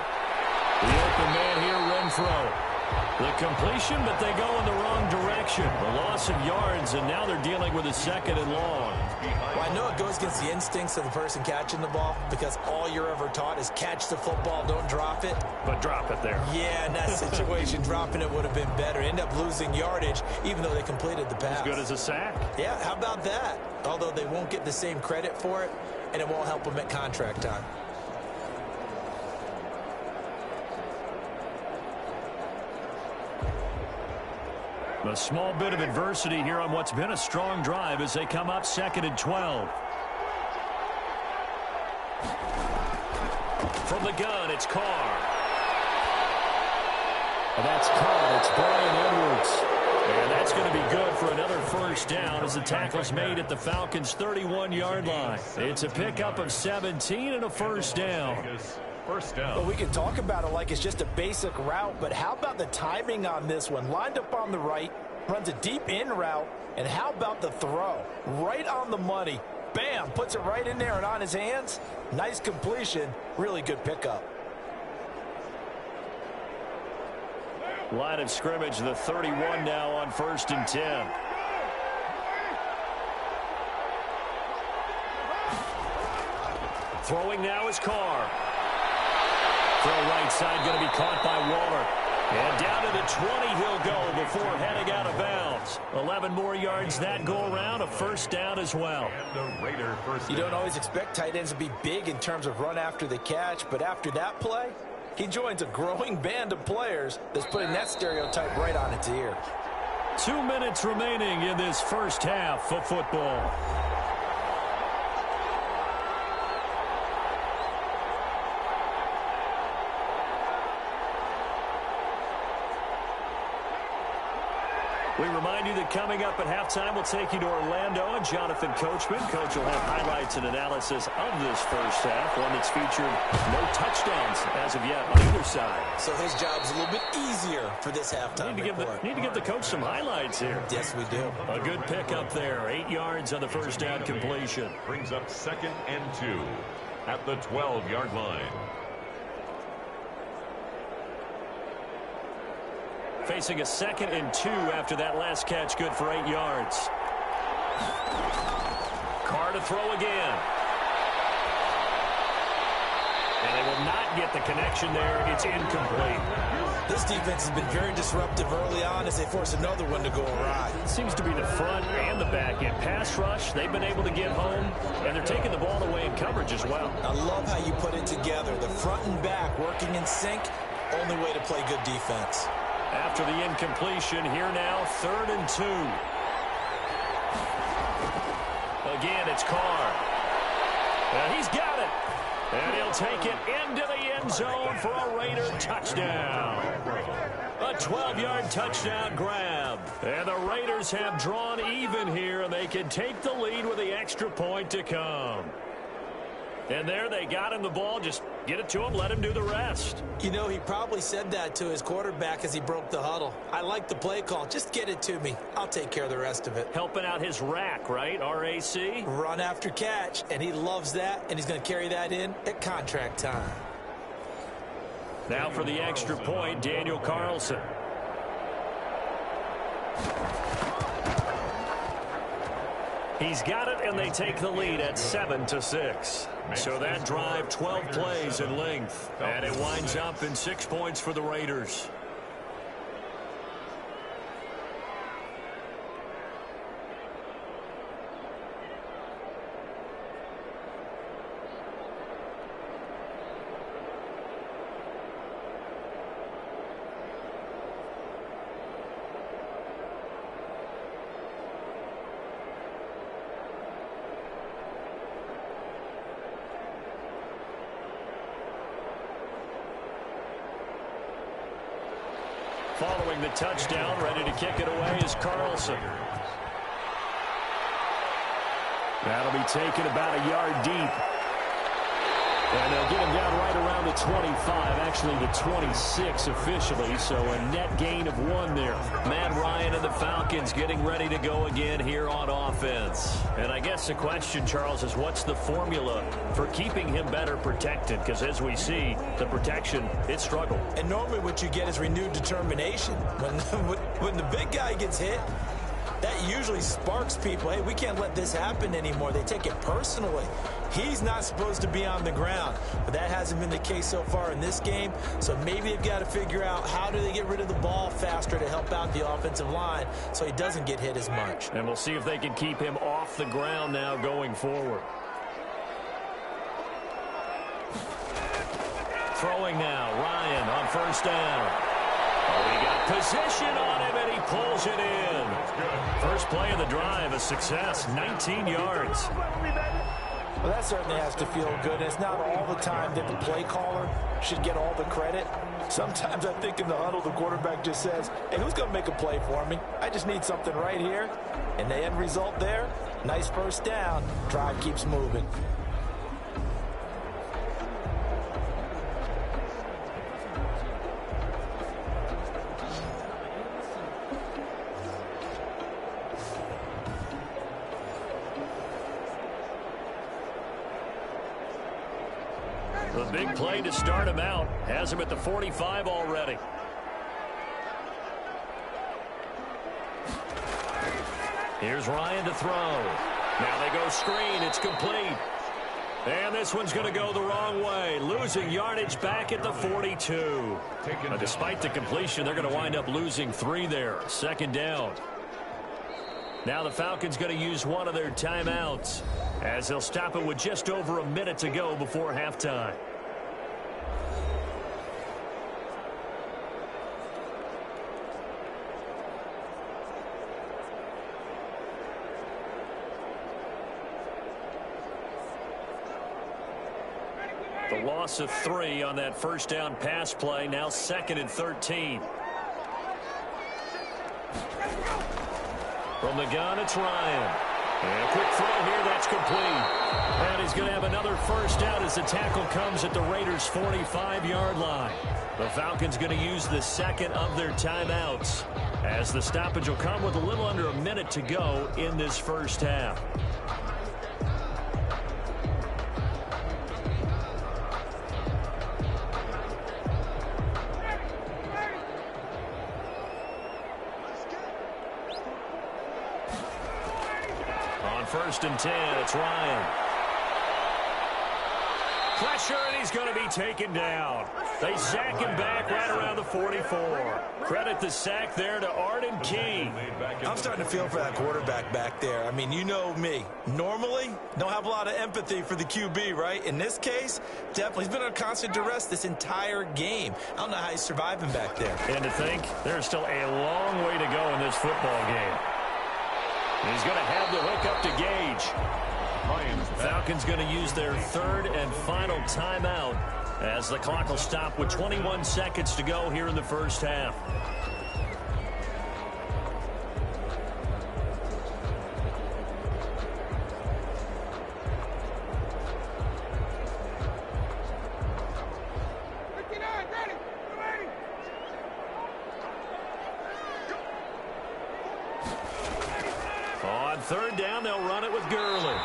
The open man here, Renfro. The completion, but they go in the wrong direction. A loss of yards, and now they're dealing with a 2nd and long. Well, I know it goes against the instincts of the person catching the ball because all you're ever taught is catch the football, don't drop it. But drop it there. Yeah, in that situation, dropping it would have been better. End up losing yardage, even though they completed the pass. As good as a sack. Yeah, how about that? Although they won't get the same credit for it, and it won't help them at contract time. A small bit of adversity here on what's been a strong drive as they come up 2nd and 12. From the gun, it's Carr. That's caught. It's Brian Edwards. And that's going to be good for another first down as the tackle's made at the Falcons' 31-yard line. It's a pickup of 17 and a first down. First down. Well, we can talk about it like it's just a basic route, but how about the timing on this one? Lined up on the right, runs a deep in route, and how about the throw? Right on the money. Bam, puts it right in there and on his hands. Nice completion, really good pickup. Line of scrimmage, the 31 now on 1st and 10. Throwing now is Carr. Throw right side going to be caught by Waller. And down to the 20 he'll go before heading out of bounds. 11 more yards that go around, a first down as well. You don't always expect tight ends to be big in terms of run after the catch, but after that play, he joins a growing band of players that's putting that stereotype right on its ear. 2 minutes remaining in this first half of football. We remind you that coming up at halftime, we'll take you to Orlando and Jonathan Coachman. Coach will have highlights and analysis of this first half, one that's featured no touchdowns as of yet on either side. So his job's a little bit easier for this halftime report. Need to give the coach some highlights here. Yes, we do. A good pickup there. 8 yards on the first down completion. Brings up 2nd and 2 at the 12-yard line. Facing a 2nd and 2 after that last catch, good for 8 yards. Carr to throw again. And they will not get the connection there. It's incomplete. This defense has been very disruptive early on as they force another one to go awry. It seems to be the front and the back end. Pass rush, they've been able to get home, and they're taking the ball away in coverage as well. I love how you put it together. The front and back working in sync, only way to play good defense. After the incompletion, here now, 3rd and 2. Again, it's Carr. And he's got it. And he'll take it into the end zone for a Raider touchdown. A 12-yard touchdown grab. And the Raiders have drawn even here, and they can take the lead with the extra point to come. And there they got him the ball. Just get it to him, let him do the rest. You know, he probably said that to his quarterback as he broke the huddle. I like the play call. Just get it to me. I'll take care of the rest of it. Helping out his rack, right? RAC? Run after catch, and he loves that, and he's going to carry that in at contract time. Now for the extra point, Daniel Carlson. He's got it, and they take the lead at 7-6. So that drive, 12 plays in length, and it winds up in 6 points for the Raiders. Following the touchdown, ready to kick it away is Carlson. That'll be taken about a yard deep. And they'll get him down right around the 25, actually the 26 officially, so a net gain of 1 there. Matt Ryan and the Falcons getting ready to go again here on offense. And I guess the question, Charles, is what's the formula for keeping him better protected? Because as we see, the protection, it struggled. And normally what you get is renewed determination. When the big guy gets hit, that usually sparks people. Hey, we can't let this happen anymore. They take it personally. He's not supposed to be on the ground, but that hasn't been the case so far in this game. So maybe they've got to figure out how do they get rid of the ball faster to help out the offensive line so he doesn't get hit as much. And we'll see if they can keep him off the ground now going forward. Throwing now, Ryan on first down. Oh, he got position on him, and he pulls it in. First play of the drive, a success, 19 yards. Well, that certainly has to feel good. And it's not all the time that the play caller should get all the credit. Sometimes I think in the huddle, the quarterback just says, hey, who's going to make a play for me? I just need something right here. And the end result there, nice first down. Drive keeps moving. The big play to start him out. Has him at the 45 already. Here's Ryan to throw. Now they go screen. It's complete. And this one's going to go the wrong way. Losing yardage back at the 42. But despite the completion, they're going to wind up losing 3 there. Second down. Now the Falcons going to use one of their timeouts as they'll stop it with just over a minute to go before halftime. The loss of 3 on that first down pass play. Now 2nd and 13. From the gun, it's Ryan. And a quick throw here, that's complete. And he's going to have another first down as the tackle comes at the Raiders' 45-yard line. The Falcons going to use the second of their timeouts as the stoppage will come with a little under a minute to go in this first half. First and 10, it's Ryan. Pressure, and he's going to be taken down. They sack him back right around the 44. Credit the sack there to Arden Key. I'm starting to feel for that quarterback back there. I mean, you know me. Normally, don't have a lot of empathy for the QB, right? In this case, definitely. He's been under constant duress this entire game. I don't know how he's surviving back there. And to think, there's still a long way to go in this football game. He's going to have the hook up to Gage. Falcons going to use their third and final timeout as the clock will stop with 21 seconds to go here in the first half. Third down, they'll run it with Gurley.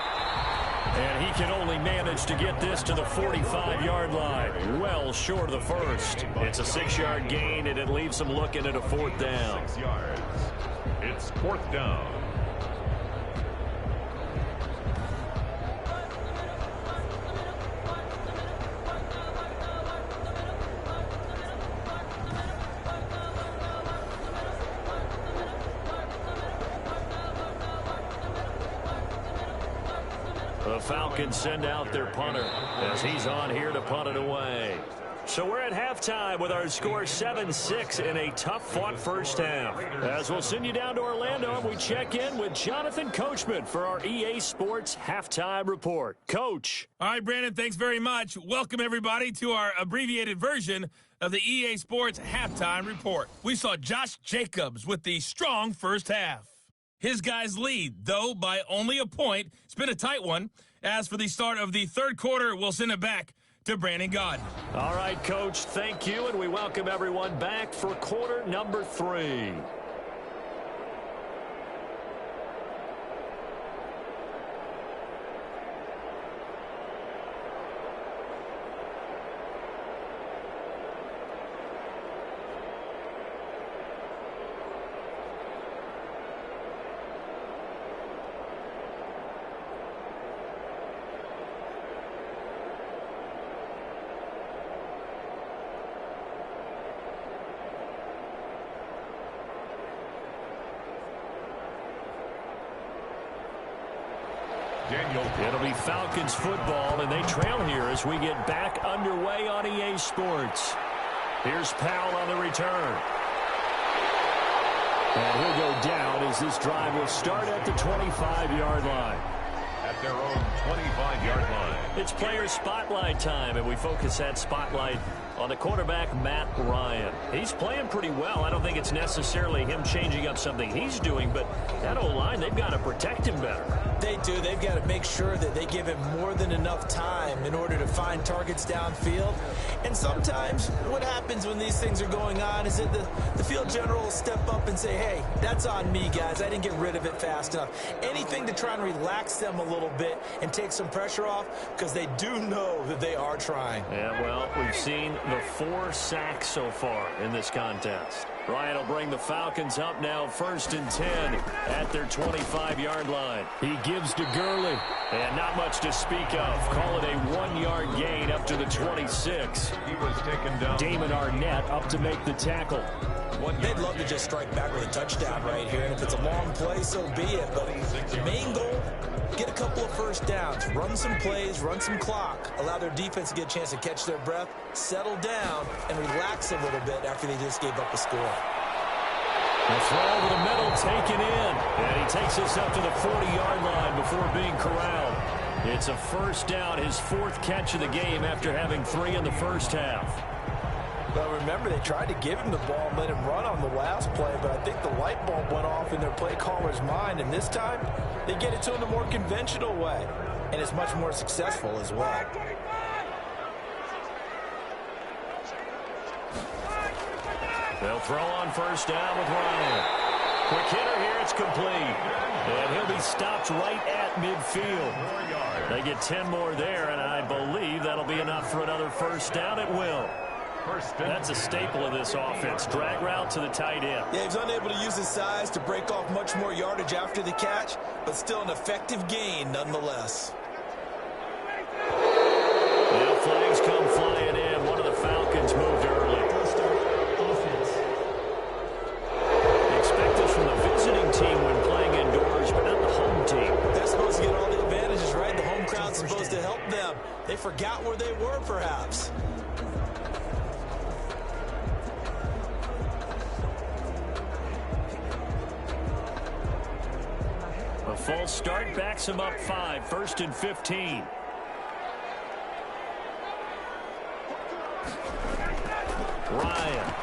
And he can only manage to get this to the 45-yard line. Well short of the first. It's a 6-yard gain, and it leaves them looking at a 4th down. 6 yards. It's 4th down. The Falcons send out their punter as he's on here to punt it away. So we're at halftime with our score 7-6 in a tough-fought first half. As we'll send you down to Orlando, we check in with Jonathan Coachman for our EA Sports Halftime Report. Coach. All right, Brandon, thanks very much. Welcome, everybody, to our abbreviated version of the EA Sports Halftime Report. We saw Josh Jacobs with the strong first half. His guys lead, though, by only a point. It's been a tight one. As for the start of the third quarter, we'll send it back to Brandon Gaudin. All right, Coach, thank you, and we welcome everyone back for quarter number 3. It'll be Falcons football, and they trail here as we get back underway on EA Sports. Here's Powell on the return. And he'll go down as this drive will start at the 25-yard line. At their own 25-yard line. It's player spotlight time, and we focus that spotlight on the quarterback, Matt Ryan. He's playing pretty well. I don't think it's necessarily him changing up something he's doing, but that O-line, they've got to protect him better. They do. They've got to make sure that they give him more than enough time in order to find targets downfield. And sometimes what happens when these things are going on is that the field general will step up and say, hey, that's on me, guys. I didn't get rid of it fast enough. Anything to try and relax them a little bit and take some pressure off, because they do know that they are trying. Yeah, well, we've seen the 4 sacks so far in this contest. Ryan will bring the Falcons up now 1st and 10 at their 25-yard line. He gives to Gurley, and not much to speak of. Call it a 1-yard gain up to the 26. He was taken down. Damon Arnett up to make the tackle. They'd love to just strike back with a touchdown right here, and if it's a long play, so be it. But the main goal, get a couple of first downs, run some plays, run some clock, allow their defense to get a chance to catch their breath, settle down, and relax a little bit after they just gave up a score. The throw over the middle taken in, and he takes us up to the 40-yard line before being corralled. It's a first down, his 4th catch of the game after having 3 in the first half. Well, remember, they tried to give him the ball and let him run on the last play, but I think the light bulb went off in their play caller's mind, and this time they get it to him the more conventional way, and it's much more successful as well. They'll throw on first down with Ryan. Quick hitter here, it's complete. And he'll be stopped right at midfield. They get 10 more there, and I believe that'll be enough for another first down. It will. That's a staple of this offense. Drag route to the tight end. Yeah, he's unable to use his size to break off much more yardage after the catch, but still an effective gain nonetheless. Now flags come flying in. One of the Falcons moved early. Expect this from the visiting team when playing indoors, but not the home team. They're supposed to get all the advantages, right? The home crowd's supposed to help them. They forgot where they were, perhaps. A false start backs him up 5, 1st and 15. Ryan.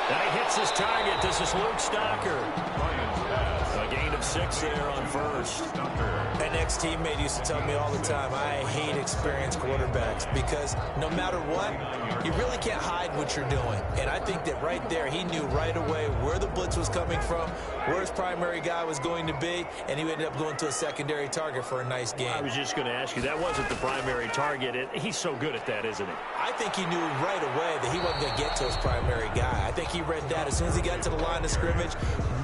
And he hits his target. This is Luke Stocker. A gain of 6 there on first. An ex-teammate used to tell me all the time, I hate experienced quarterbacks because no matter what, you really can't hide what you're doing. And I think that right there, he knew right away where the blitz was coming from, where his primary guy was going to be, and he ended up going to a secondary target for a nice game. I was just going to ask you, that wasn't the primary target. He's so good at that, isn't he? I think he knew right away that he wasn't going to get to his primary guy. I think he read that as soon as he got to the line of scrimmage,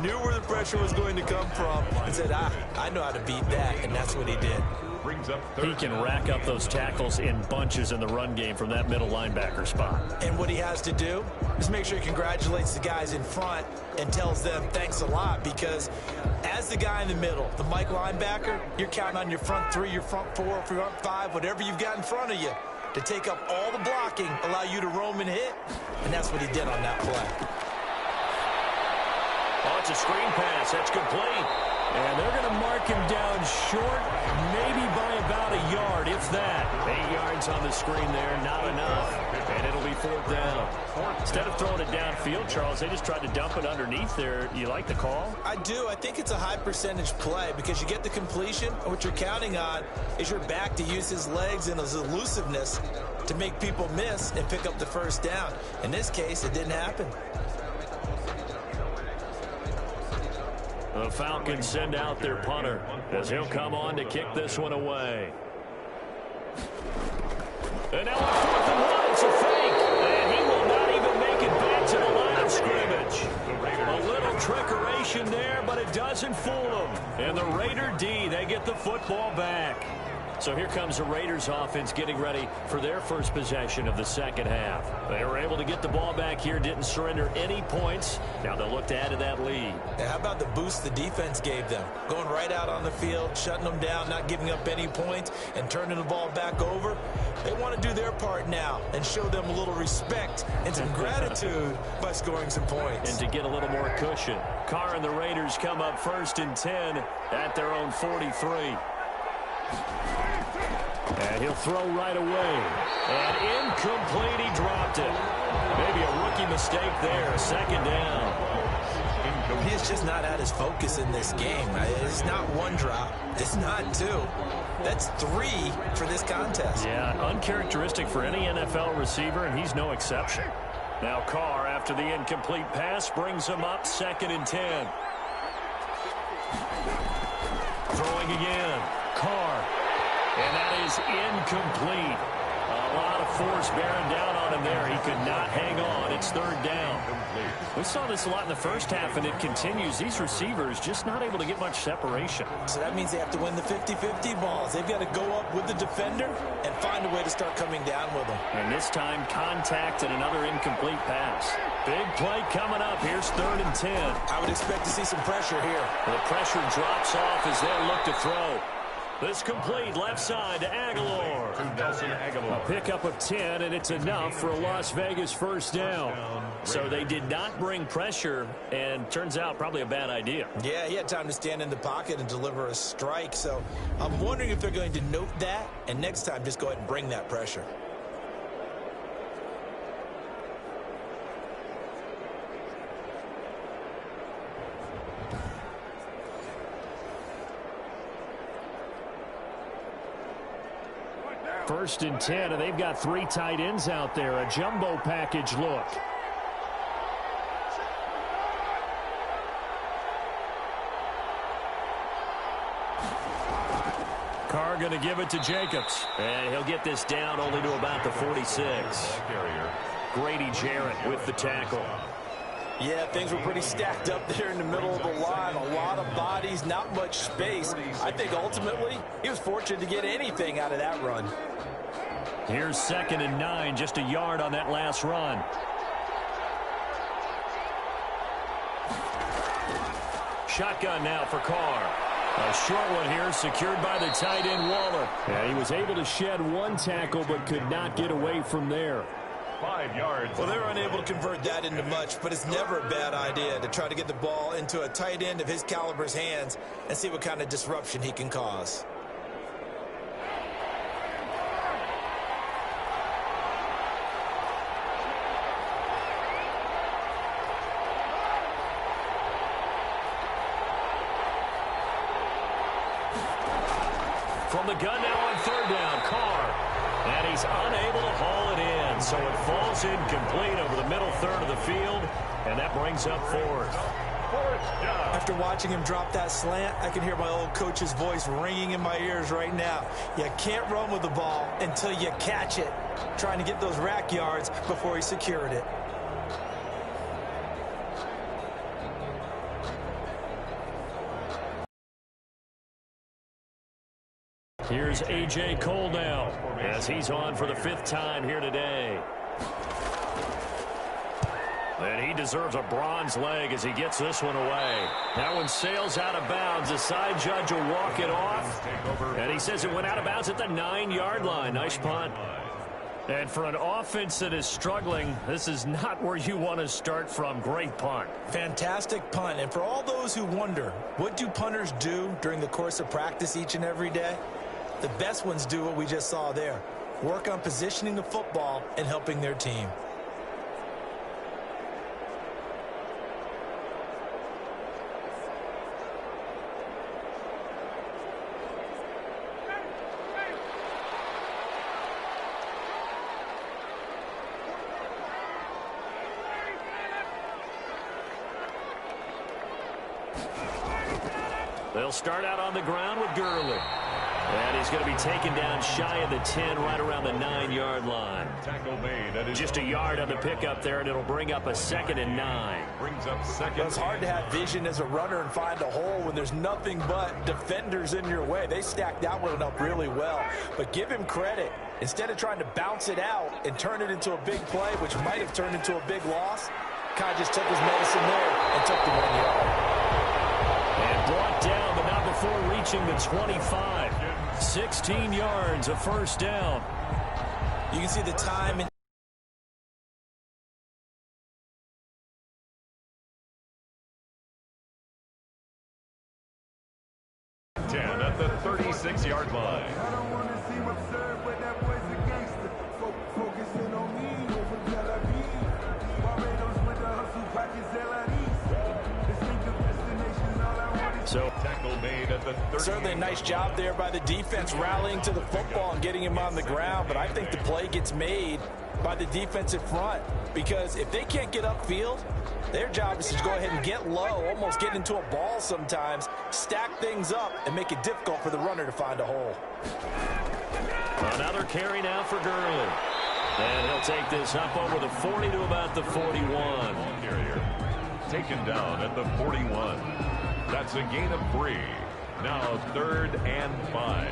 knew where the pressure was going to come from, and said, I know how to beat that, and that's what he did. He can rack up those tackles in bunches in the run game from that middle linebacker spot. And what he has to do is make sure he congratulates the guys in front and tells them thanks a lot, because as the guy in the middle, the Mike linebacker, you're counting on your front 3, your front 4, front 5, whatever you've got in front of you to take up all the blocking, allow you to roam and hit, and that's what he did on that play. Oh, it's a screen pass. That's complete. And they're going to mark him down short, maybe by about a yard, if that. 8 yards on the screen there, not enough. And it'll be 4th down. Instead of throwing it downfield, Charles, they just tried to dump it underneath there. You like the call? I do. I think it's a high percentage play because you get the completion, and what you're counting on is your back to use his legs and his elusiveness to make people miss and pick up the first down. In this case, it didn't happen. The Falcons send out their punter as he'll come on to kick this one away. And now on 4th and 1, it's a fake. And he will not even make it back to the line of scrimmage. A little trickeration there, but it doesn't fool them. And the Raider D, they get the football back. So here comes the Raiders offense getting ready for their first possession of the second half. They were able to get the ball back here, didn't surrender any points. Now they'll look to add to that lead. Yeah, how about the boost the defense gave them? Going right out on the field, shutting them down, not giving up any points, and turning the ball back over. They want to do their part now and show them a little respect and some gratitude by scoring some points. And to get a little more cushion. Carr and the Raiders come up 1st and 10 at their own 43. And he'll throw right away. And incomplete, he dropped it. Maybe a rookie mistake there, 2nd down. He's just not at his focus in this game. It's not one drop. It's not two. That's 3 for this contest. Yeah, uncharacteristic for any NFL receiver, and he's no exception. Now Carr, after the incomplete pass, brings him up 2nd and 10. Throwing again. Carr. And that is incomplete. A lot of force bearing down on him there. He could not hang on. It's 3rd down. We saw this a lot in the first half, and it continues. These receivers just not able to get much separation. So that means they have to win the 50-50 balls. They've got to go up with the defender and find a way to start coming down with them. And this time, contact and another incomplete pass. Big play coming up. Here's 3rd and 10. I would expect to see some pressure here. The pressure drops off as they look to throw. This complete left side to Aguilar. A pickup of 10, and it's enough for a Las Vegas 1st down. So they did not bring pressure, and turns out probably a bad idea. Yeah, he had time to stand in the pocket and deliver a strike. So I'm wondering if they're going to note that, and next time just go ahead and bring that pressure. First and 10, and they've got 3 tight ends out there. A jumbo package look. Carr going to give it to Jacobs. And he'll get this down only to about the 46. Grady Jarrett with the tackle. Yeah, things were pretty stacked up there in the middle of the line. A lot of bodies, not much space. I think ultimately he was fortunate to get anything out of that run. Here's 2nd and 9, just a yard on that last run. Shotgun now for Carr. A short one here, secured by the tight end Waller. Yeah, he was able to shed 1 tackle, but could not get away from there. 5 yards. Well, they were unable to convert that into much, but it's never a bad idea to try to get the ball into a tight end of his caliber's hands and see what kind of disruption he can cause. From the gun now on 3rd down, Carr. And he's unable to haul it in, so it falls incomplete over the middle third of the field, and that brings up 4th. After watching him drop that slant, I can hear my old coach's voice ringing in my ears right now. You can't run with the ball until you catch it. Trying to get those rack yards before he secured it. Here's A.J. Cole now, as he's on for the 5th time here today. And he deserves a bronze leg as he gets this one away. That one sails out of bounds. The side judge will walk it off. And he says it went out of bounds at the 9-yard line. Nice punt. And for an offense that is struggling, this is not where you want to start from. Great punt. Fantastic punt. And for all those who wonder, what do punters do during the course of practice each and every day? The best ones do what we just saw there. Work on positioning the football and helping their team. They'll start out on the ground with Gurley. And he's going to be taken down shy of the 10, right around the 9-yard line. Tackle made. Just a yard on the pickup there, and it'll bring up a 2nd and 9. Brings up second. Well, it's hard to have vision as a runner and find a hole when there's nothing but defenders in your way. They stacked that one up really well. But give him credit. Instead of trying to bounce it out and turn it into a big play, which might have turned into a big loss, kind of just took his medicine there and took the 1 yard. And brought down, but not before reaching the 25. 16 yards, a first down. You can see the time and 10 at the 36-yard line. I don't want to seem absurd, but that boy's a gangster. Focusing on me, over Tel Aviv. Barbados with the hustle, pockets LIDs. Distinctive destination, all I want is... So Tackle made at the 30. certainly a nice job there by the defense rallying to the football and getting him on the ground. But I think the play gets made by the defensive front, because if they can't get upfield, their job is to go ahead and get low, almost get into a ball sometimes, stack things up, and make it difficult for the runner to find a hole. another carry now for Gurley. And he'll take this up over the 40 to about the 41. Ball carrier taken down at the 41. That's a gain of 3. Now 3rd and 5.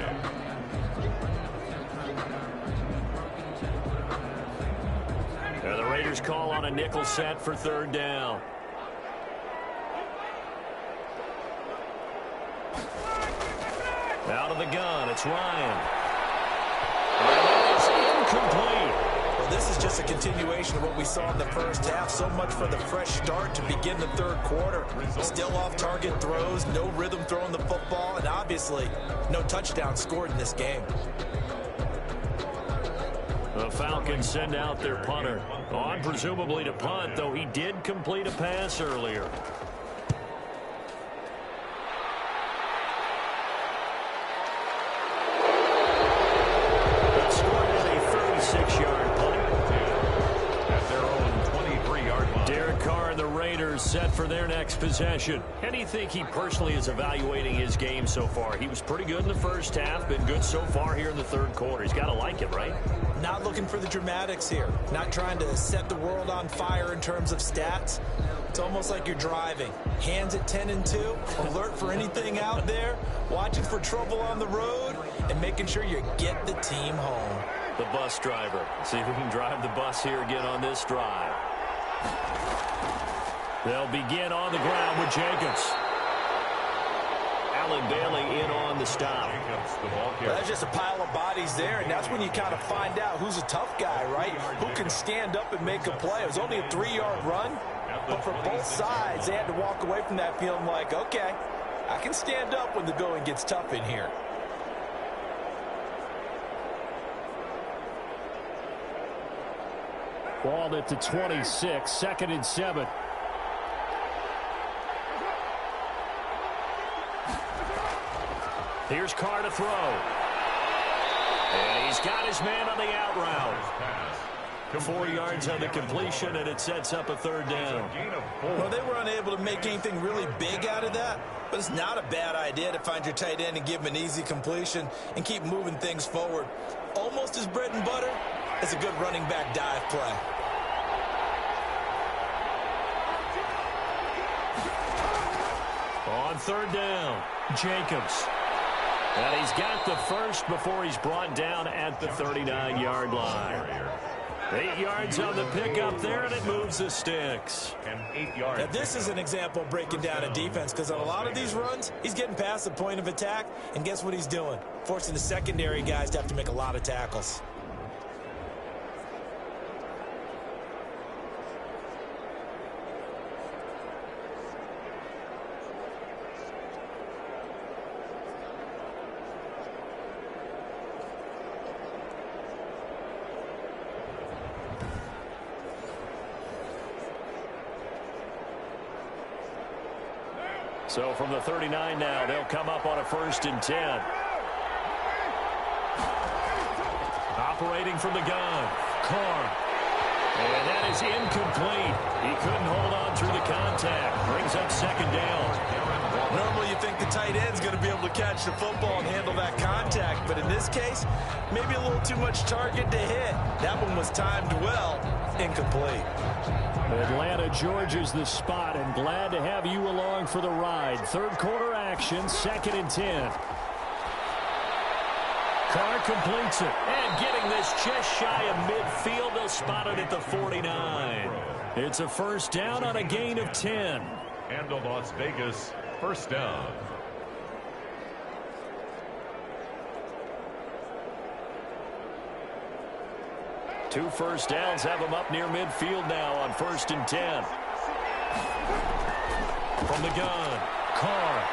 And the Raiders call on a nickel set for 3rd down. Out of the gun, it's Ryan. And it's incomplete. Well, this is just a continuation of what we saw in the first half. So much for the fresh start to begin the 3rd quarter. Still off-target throws, no rhythm throwing the football, and obviously no touchdown scored in this game. The Falcons send out their punter. On presumably to punt, though he did complete a pass earlier. That scored is a 36-yard punt. At their own 23-yard line. Derek Carr and the Raiders set for their next possession. How do you think he personally is evaluating his game so far? He was pretty good in the first half, been good so far here in the 3rd quarter. He's got to like it, right? Not looking for the dramatics here. Not trying to set the world on fire in terms of stats. It's almost like you're driving. Hands at 10 and 2, alert for anything out there, watching for trouble on the road, and making sure you get the team home. The bus driver. See if we can drive the bus here again on this drive. They'll begin on the ground with Jacobs. Allen Bailey in on the stop. Well, that's just a pile of bodies there, and that's when you kind of find out who's a tough guy, right? Who can stand up and make a play. It was only a 3-yard run, but for both sides, they had to walk away from that feeling like, okay, I can stand up when the going gets tough in here. Ball at the 26, 2nd and 7. Here's Carr to throw. And he's got his man on the out route. 4 yards on the completion, and it sets up a 3rd down. Well, they were unable to make anything really big out of that, but it's not a bad idea to find your tight end and give him an easy completion and keep moving things forward. Almost as bread and butter as a good running back dive play. On 3rd down, Jacobs. And he's got the first before he's brought down at the 39-yard line. 8 yards on the pickup there, and it moves the sticks. And 8 yards. Now, this is an example of breaking down a defense, because on a lot of these runs, he's getting past the point of attack, and guess what he's doing? Forcing the secondary guys to have to make a lot of tackles. So from the 39 now, they'll come up on a 1st and 10. Operating from the gun, Carr. And that is incomplete. He couldn't hold on through the contact. Brings up second down. Normally you think the tight end's going to be able to catch the football and handle that contact, but in this case, maybe a little too much target to hit. That one was timed well. Incomplete. Atlanta, Georgia's the spot, and glad to have you along for the ride. Third quarter action, 2nd and 10. Carr completes it. And getting this just shy of midfield, they'll spot it at the 49. It's a first down on a gain of 10. And a Las Vegas first down. Two first downs have him up near midfield now on 1st and 10. From the gun, Carr.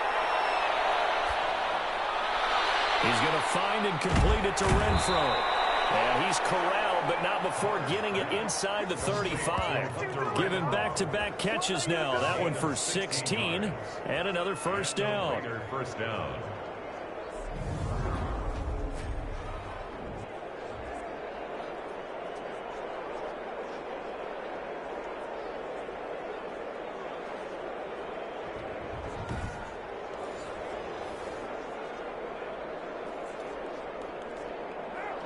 He's going to find and complete it to Renfro. And he's corralled, but not before getting it inside the 35. Given back-to-back catches now. That one for 16 and another first down. First down.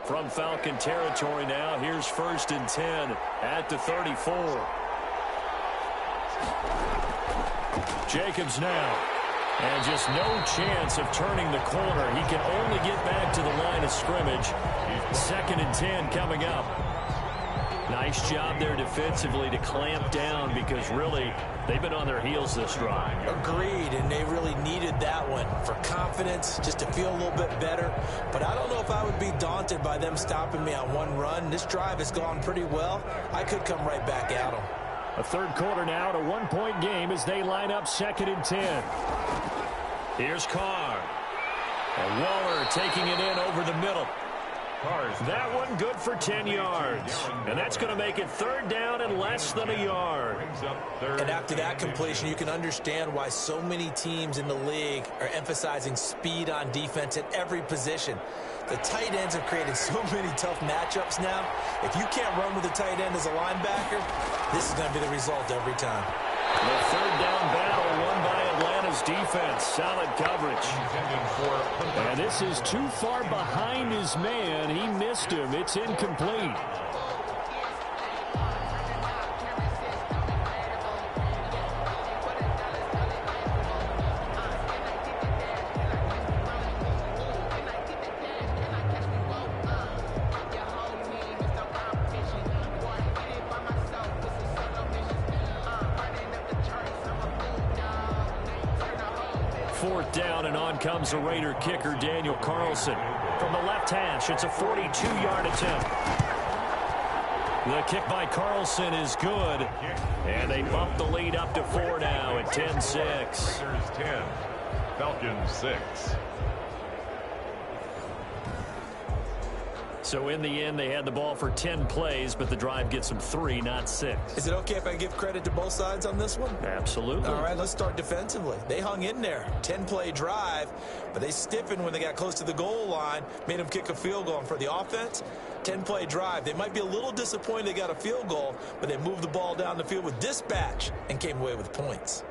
From Falcon territory now, here's 1st and 10 at the 34. Jacobs now. And just no chance of turning the corner. He can only get back to the line of scrimmage. 2nd and 10 coming up. Nice job there defensively to clamp down because really they've been on their heels this drive. Agreed, and they really needed that one for confidence, just to feel a little bit better. But I don't know if I would be daunted by them stopping me on one run. This drive has gone pretty well. I could come right back at them. A third quarter now, a one-point game as they line up 2nd and 10. Here's Carr. And Waller taking it in over the middle. That one good for 10 yards. And that's going to make it 3rd down and less than a yard. And after that completion, you can understand why so many teams in the league are emphasizing speed on defense at every position. The tight ends have created so many tough matchups now. If you can't run with a tight end as a linebacker, this is going to be the result every time. The 3rd down battle won by Atlanta's defense. Solid coverage. And this is too far behind his man. He missed him. It's incomplete. Fourth down, and on comes the Raider kicker, Daniel Carlson. From the left hash, it's a 42-yard attempt. The kick by Carlson is good, and they bump the lead up to 4 now at 10-6. Raiders 10, Falcons 6. So in the end, they had the ball for 10 plays, but the drive gets them 3, not 6. Is it okay if I give credit to both sides on this one? Absolutely. All right, let's start defensively. They hung in there. 10-play drive, but they stiffened when they got close to the goal line, made them kick a field goal. And for the offense, 10-play drive. They might be a little disappointed they got a field goal, but they moved the ball down the field with dispatch and came away with points.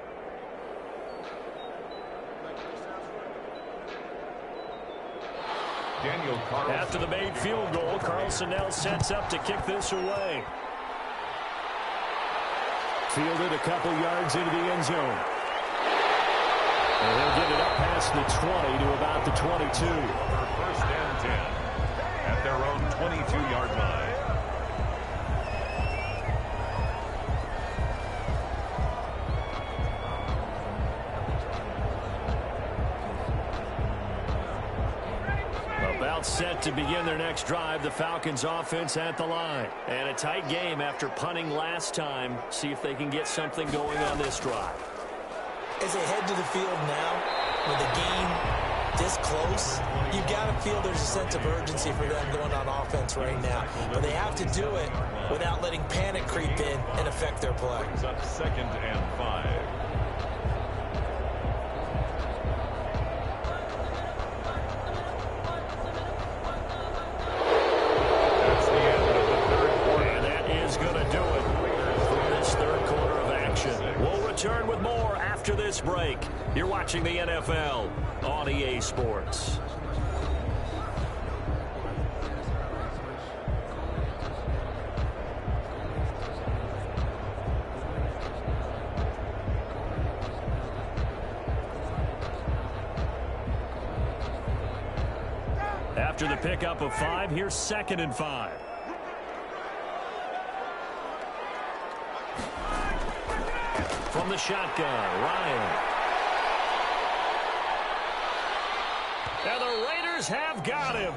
After the made field goal, Carlson now sets up to kick this away. Fielded a couple yards into the end zone. And he'll get it up past the 20 to about the 22. First and 10 at their own 22-yard line. Set to begin their next drive. The Falcons offense at the line. And a tight game after punting last time. See if they can get something going on this drive. As they head to the field now, with the game this close, you've got to feel there's a sense of urgency for them going on offense right now. But they have to do it without letting panic creep in and affect their play. Brings up 2nd and 5. And that is going to do return with more after this break. You're watching the NFL on EA Sports. After the pickup of 5, here's 2nd and 5. From the shotgun, Ryan. And the Raiders have got him.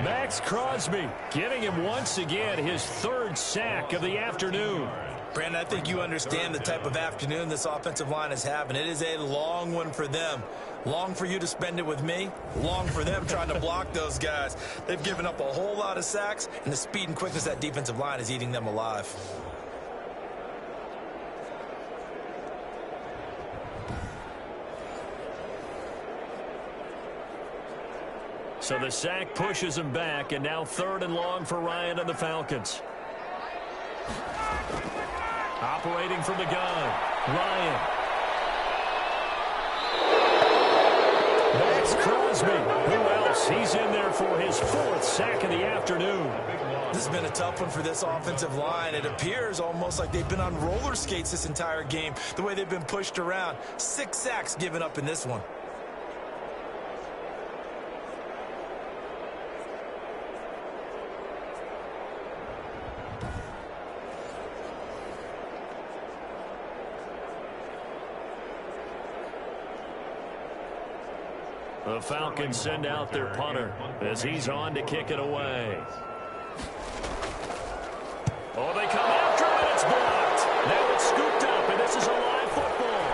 Max Crosby getting him once again his 3rd sack of the afternoon. Brandon, I think you understand the type of afternoon this offensive line is having. It is a long one for them. Long for you to spend it with me. Long for them trying to block those guys. They've given up a whole lot of sacks, and the speed and quickness of that defensive line is eating them alive. So the sack pushes him back, and now 3rd and long for Ryan and the Falcons. Operating from the gun, Ryan. Max Crosby. Who else? He's in there for his 4th sack of the afternoon. This has been a tough one for this offensive line. It appears almost like they've been on roller skates this entire game, the way they've been pushed around. 6 sacks given up in this one. The Falcons send out their punter as he's on to kick it away. Oh, they come after him, and it's blocked. Now it's scooped up, and this is a live football.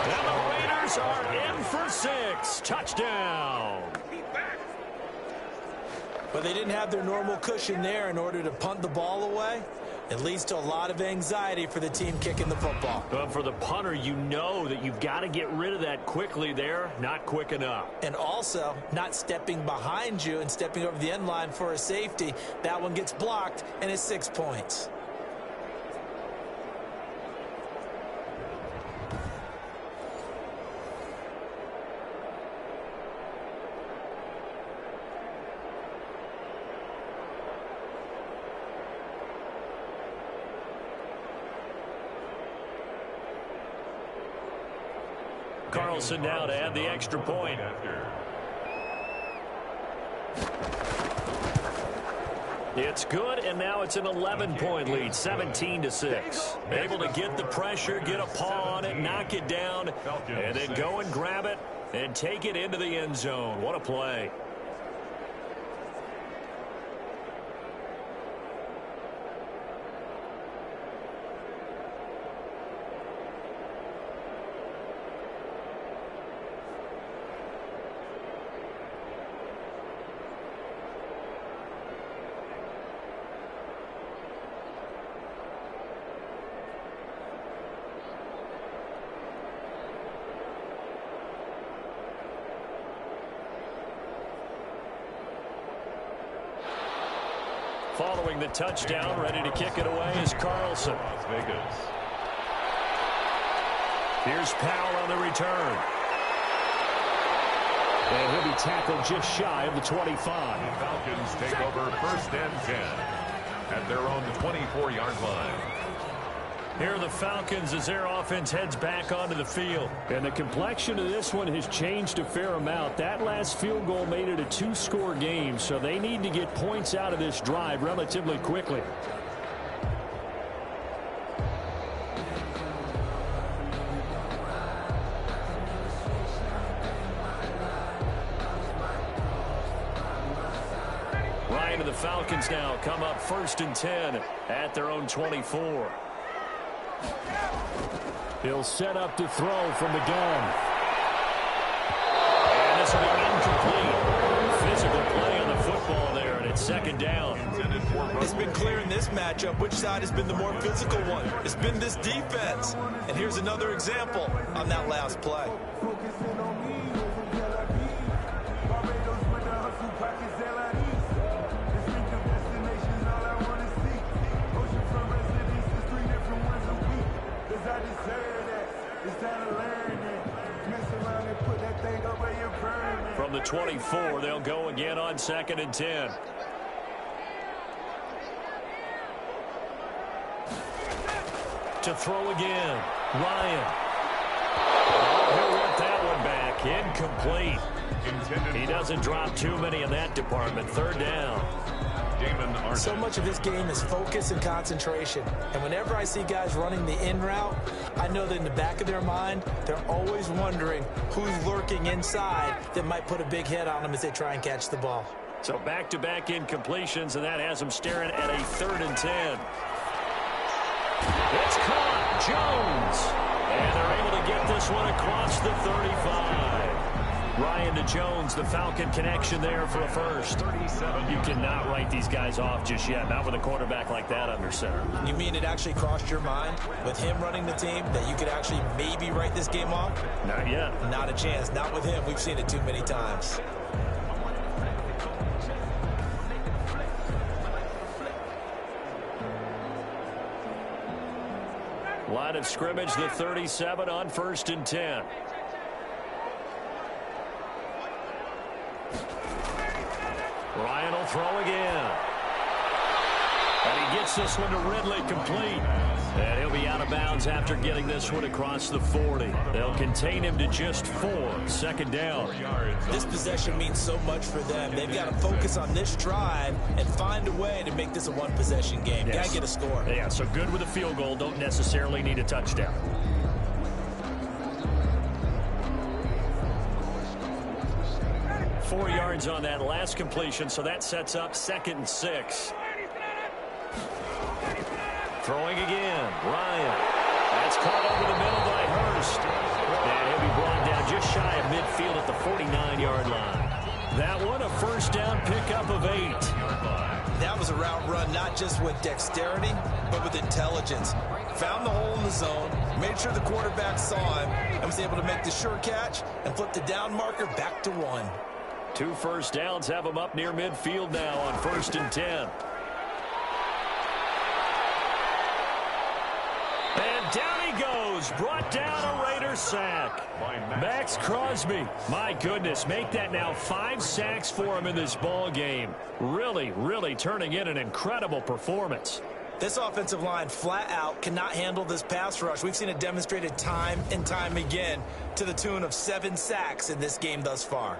And the Raiders are in for 6. Touchdown. But they didn't have their normal cushion there in order to punt the ball away. It leads to a lot of anxiety for the team kicking the football. But for the punter, you know that you've got to get rid of that quickly there. Not quick enough. And also, not stepping behind you and stepping over the end line for a safety. That one gets blocked, and it's 6 points. Carlson now to add the extra point. It's good, and now it's an 11-point lead, 17-6. Able to get the pressure, get a paw on it, knock it down, and then go and grab it and take it into the end zone. What a play. Following the touchdown, ready to kick it away is Carlson. Las Vegas. Here's Powell on the return. And he'll be tackled just shy of the 25. The Falcons take over 1st and 10 at their own 24-yard line. Here are the Falcons as their offense heads back onto the field. And the complexion of this one has changed a fair amount. That last field goal made it a 2-score game, so they need to get points out of this drive relatively quickly. Ryan and the Falcons now come up 1st and 10 at their own 24. He'll set up to throw from the gun. And this will be incomplete. Physical play on the football there, and it's 2nd down. It's been clear in this matchup which side has been the more physical one. It's been this defense. And here's another example on that last play. Focusing on me, from Tel Aviv. Barbados with the hustle, pockets LIDs. Distinctive destinations, all I want to see. Oceanfront residences, 3 different ones a week. It's time to learn it. Mess around and put that thing up where you're burning. From the 24, they'll go again on 2nd and 10. To throw again, Ryan. He'll want that one back. Incomplete. He doesn't drop too many in that department. 3rd down. So much of this game is focus and concentration. And whenever I see guys running the in route, I know that in the back of their mind, they're always wondering who's lurking inside that might put a big hit on them as they try and catch the ball. So back-to-back incompletions, and that has them staring at a 3rd and 10. It's caught. Jones. And they're able to get this one across the 35. Ryan to Jones, the Falcon connection there for a first. You cannot write these guys off just yet, not with a quarterback like that under center. You mean it actually crossed your mind with him running the team that you could actually maybe write this game off? Not yet. Not a chance. Not with him. We've seen it too many times. Line of scrimmage, the 37 on 1st and 10. Ryan will throw again. And he gets this one to Ridley complete. And he'll be out of bounds after getting this one across the 40. They'll contain him to just 4. 2nd down. This possession means so much for them. They've got to focus on this drive and find a way to make this a one-possession game. Yes. Got to get a score. Yeah, so good with a field goal. Don't necessarily need a touchdown. Four yards on that last completion, so that sets up 2nd and 6. Throwing again, Ryan. That's caught over the middle by Hurst. And he'll be brought down just shy of midfield at the 49-yard line. That one, a 1st down pickup of 8. That was a route run not just with dexterity, but with intelligence. Found the hole in the zone, made sure the quarterback saw him, and was able to make the sure catch and flip the down marker back to 1. 2 1st downs have him up near midfield now on 1st and 10. And down he goes. Brought down a Raider sack. Max Crosby. My goodness, make that now 5 sacks for him in this ball game. Really turning in an incredible performance. This offensive line flat out cannot handle this pass rush. We've seen it demonstrated time and time again to the tune of 7 sacks in this game thus far.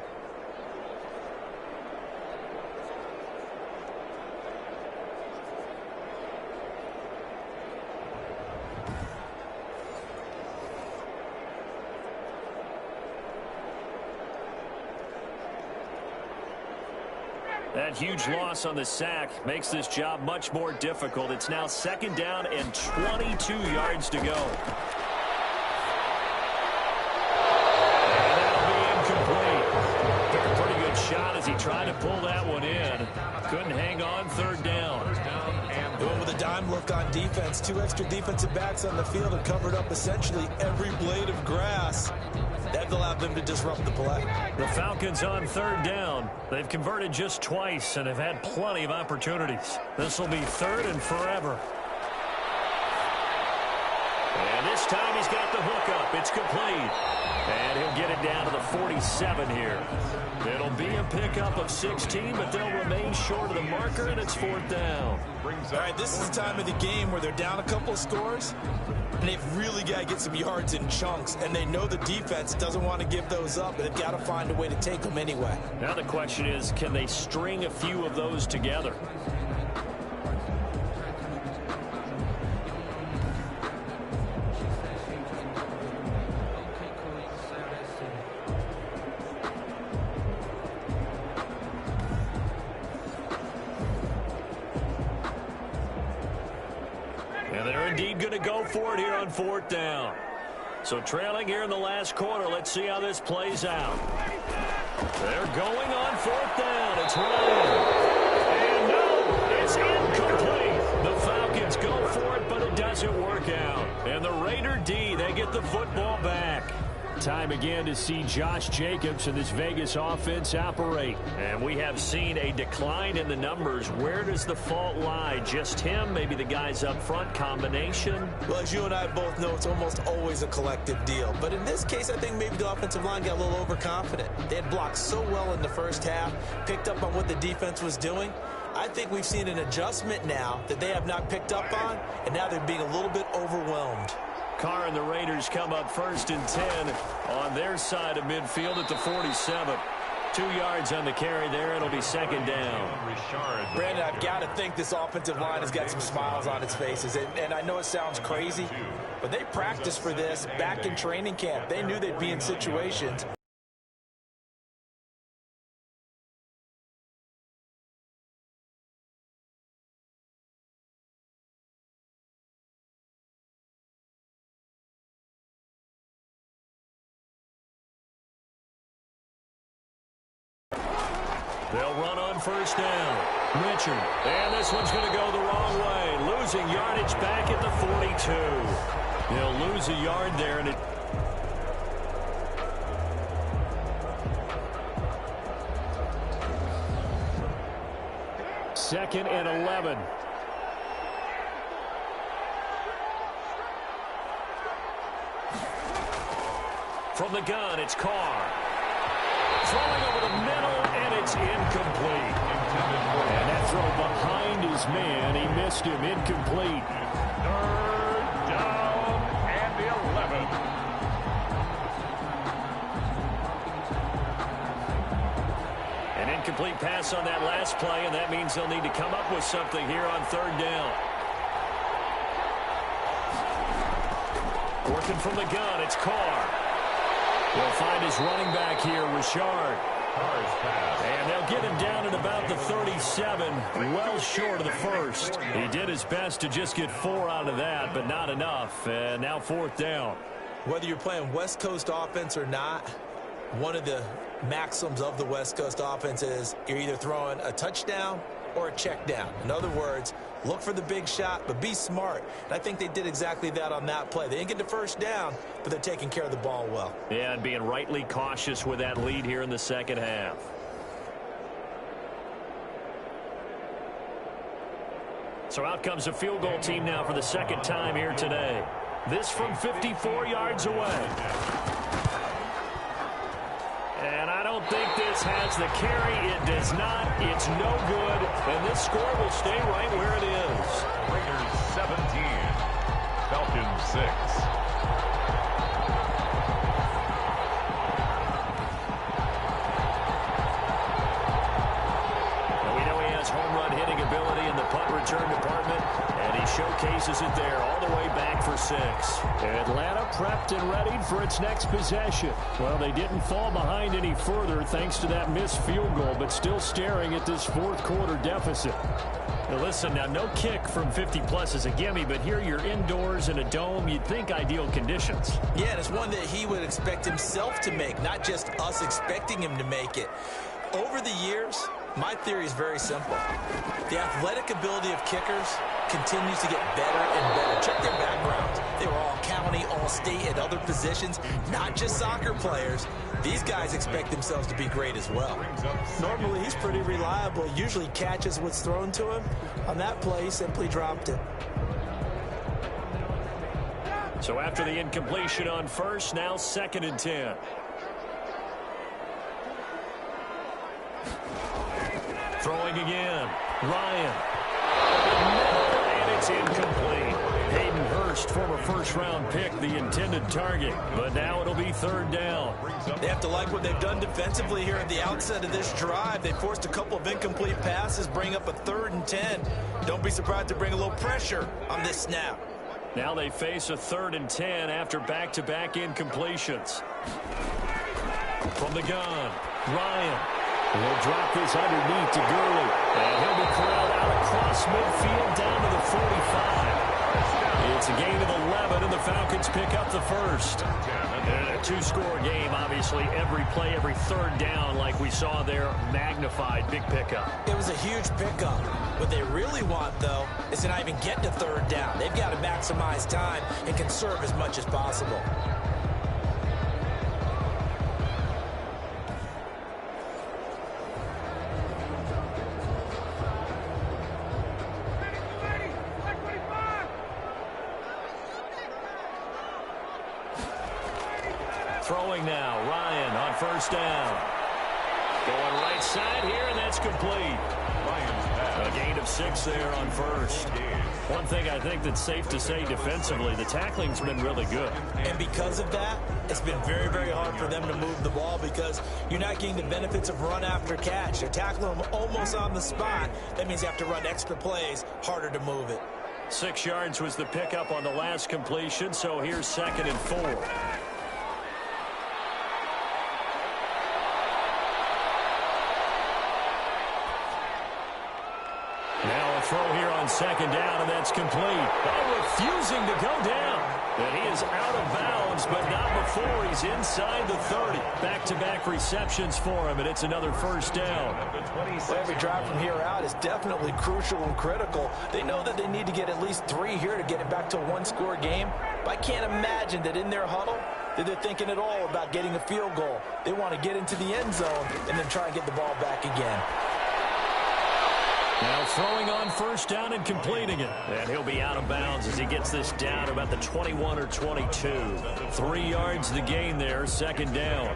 That huge loss on the sack makes this job much more difficult. It's now 2nd down and 22 yards to go. And that'll be incomplete. Took a pretty good shot as he tried to pull that one in. Couldn't hang on. 3rd down. Going with a dime look on defense. 2 extra defensive backs on the field and covered up essentially every blade of grass. That allowed them to disrupt the play. The Falcons on 3rd down. They've converted just twice and have had plenty of opportunities. This will be 3rd and forever. And this time he's got the hook up. It's complete. And he'll get it down to the 47 here. It'll be a pickup of 16, but they'll remain short of the marker, and it's 4th down. All right, this is the time of the game where they're down a couple of scores, and they've really got to get some yards in chunks, and they know the defense doesn't want to give those up, but they've got to find a way to take them anyway. Now the question is, can they string a few of those together? And they're indeed going to go for it here on 4th down. So trailing here in the last quarter. Let's see how this plays out. They're going on 4th down. It's Ryan. And no, it's incomplete. The Falcons go for it, but it doesn't work out. And the Raider D, they get the football back. Time again to see Josh Jacobs and this Vegas offense operate. And we have seen a decline in the numbers. Where does the fault lie? Just him? Maybe the guys up front? Combination? Well, as you and I both know, it's almost always a collective deal. But in this case, I think maybe the offensive line got a little overconfident. They had blocked so well in the first half, picked up on what the defense was doing. I think we've seen an adjustment now that they have not picked up on, and now they're being a little bit overwhelmed. Carr and the Raiders come up 1st and 10 on their side of midfield at the 47. 2 yards on the carry there. It'll be 2nd down. Brandon, I've got to think this offensive line has got some smiles on its faces. And I know it sounds crazy, but they practiced for this back in training camp. They knew they'd be in situations. They'll run on 1st down. Richard. And this one's going to go the wrong way. Losing yardage back at the 42. They'll lose a yard there. And 2nd and 11. From the gun, it's Carr. Throwing over the middle, and it's incomplete. And that throw behind his man, he missed him. Incomplete. 3rd down and 11. An incomplete pass on that last play, and that means they'll need to come up with something here on 3rd down. Working from the gun, it's Carr. They'll find his running back here, Richard. And they'll get him down at about the 37, well short of the 1st. He did his best to just get 4 out of that, but not enough. And now 4th down. Whether you're playing West Coast offense or not, one of the maxims of the West Coast offense is you're either throwing a touchdown or a check down. In other words, look for the big shot, but be smart. And I think they did exactly that on that play. They didn't get the 1st down, but they're taking care of the ball well. Yeah, and being rightly cautious with that lead here in the 2nd half. So out comes a field goal team now for the 2nd time here today. This from 54 yards away. And I don't think this has the carry. It does not. It's no good. And this score will stay right where it is. Raiders 17. Falcons 6. Home run hitting ability in the punt return department, and he showcases it there all the way back for 6. Atlanta prepped and readied for its next possession. Well, they didn't fall behind any further thanks to that missed field goal, but still staring at this 4th quarter deficit. Now listen, now no kick from 50-plus is a gimme, but here you're indoors in a dome. You'd think ideal conditions. Yeah, and it's one that he would expect himself to make, not just us expecting him to make it. Over the years, my theory is very simple. The athletic ability of kickers continues to get better and better. Check their backgrounds. They were all county, all state, at other positions, not just soccer players. These guys expect themselves to be great as well. Normally, he's pretty reliable. Usually catches what's thrown to him. On that play, he simply dropped it. So after the incompletion on 1st, now 2nd and 10. Throwing again. Ryan. And it's incomplete. Hayden Hurst, former 1st-round pick, the intended target. But now it'll be 3rd down. They have to like what they've done defensively here at the outset of this drive. They forced a couple of incomplete passes, bring up a 3rd and 10. Don't be surprised to bring a little pressure on this snap. Now they face a 3rd and 10 after back-to-back incompletions. From the gun, Ryan. He'll drop this underneath to Gurley. And he'll be corralled out across midfield down to the 45. It's a gain of 11, and the Falcons pick up the 1st. And a 2-score game, obviously. Every play, every 3rd down, like we saw there, magnified. Big pickup. It was a huge pickup. What they really want, though, is to not even get to 3rd down. They've got to maximize time and conserve as much as possible. Throwing now, Ryan on first down. Going right side here, and that's complete. A gain of 6 there on first. One thing I think that's safe to say defensively, the tackling's been really good. And because of that, it's been very, very hard for them to move the ball because you're not getting the benefits of run after catch. They're tackling them almost on the spot. That means you have to run extra plays, harder to move it. 6 yards was the pickup on the last completion, so here's 2nd and 4. Now a throw here on 2nd down, and that's complete. Oh, refusing to go down. And he is out of bounds, but not before he's inside the 30. Back-to-back receptions for him, and it's another first down. Well, every drive from here out is definitely crucial and critical. They know that they need to get at least 3 here to get it back to a one-score game. But I can't imagine that in their huddle that they're thinking at all about getting a field goal. They want to get into the end zone and then try and get the ball back again. Now throwing on first down and completing it. And he'll be out of bounds as he gets this down about the 21 or 22. 3 yards the gain there, 2nd down.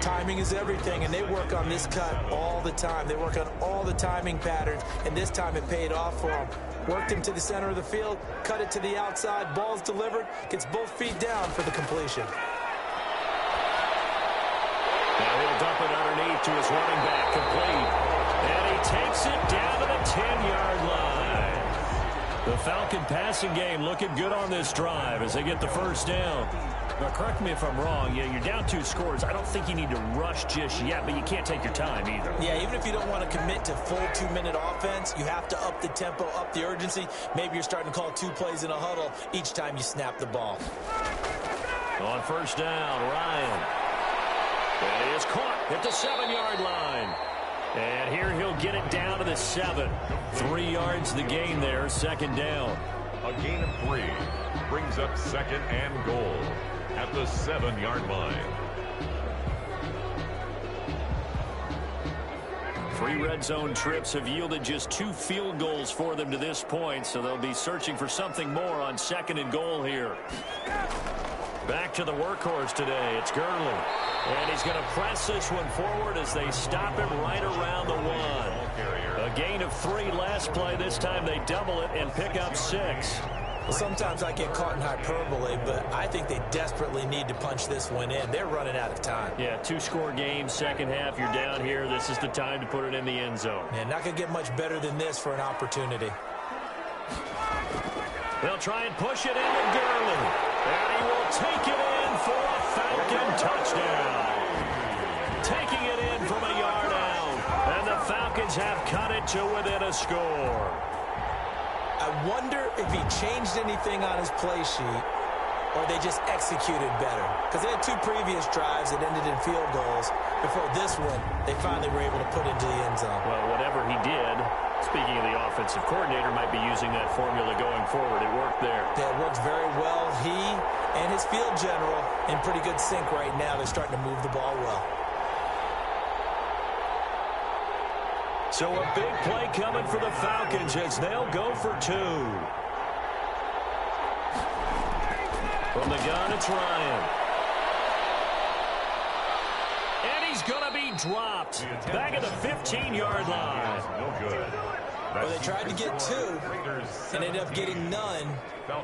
Timing is everything, and they work on this cut all the time. They work on all the timing patterns, and this time it paid off for them. Worked him to the center of the field, cut it to the outside, ball's delivered, gets both feet down for the completion. Now he'll dump it underneath to his running back, complete. And he takes it down to the 10-yard line. The Falcon passing game looking good on this drive as they get the first down. Now, correct me if I'm wrong. Yeah, you're down 2 scores. I don't think you need to rush just yet, but you can't take your time either. Yeah, even if you don't want to commit to full 2-minute offense, you have to up the tempo, up the urgency. Maybe you're starting to call 2 plays in a huddle each time you snap the ball. On first down, Ryan. And he is caught at the 7-yard line. And here he'll get it down to the 7. 3 yards the gain there, 2nd down. A gain of 3 brings up 2nd and goal at the 7-yard line. 3 red zone trips have yielded just 2 field goals for them to this point, so they'll be searching for something more on 2nd and goal here. Back to the workhorse today. It's Gurley. And he's going to press this one forward as they stop him right around the 1. A gain of 3 last play. This time they double it and pick up 6. Well, sometimes I get caught in hyperbole, but I think they desperately need to punch this one in. They're running out of time. Yeah, 2-score game, second half. You're down here. This is the time to put it in the end zone. And not going to get much better than this for an opportunity. They'll try and push it into Gurley. And he will take it in for a Falcon touchdown. Taking it in from a yard out. And the Falcons have cut it to within a score. I wonder if he changed anything on his play sheet or they just executed better. Because they had 2 previous drives that ended in field goals. Before this one, they finally were able to put into the end zone. Well, whatever he did, speaking of the offensive coordinator, might be using that formula going forward. It worked there. Yeah, it works very well. He and his field general in pretty good sync right now. They're starting to move the ball well. So a big play coming for the Falcons as they'll go for 2. From the gun, it's Ryan. And he's going to be dropped back at the 15-yard line. No good. Well, they tried to get 2 and ended up getting none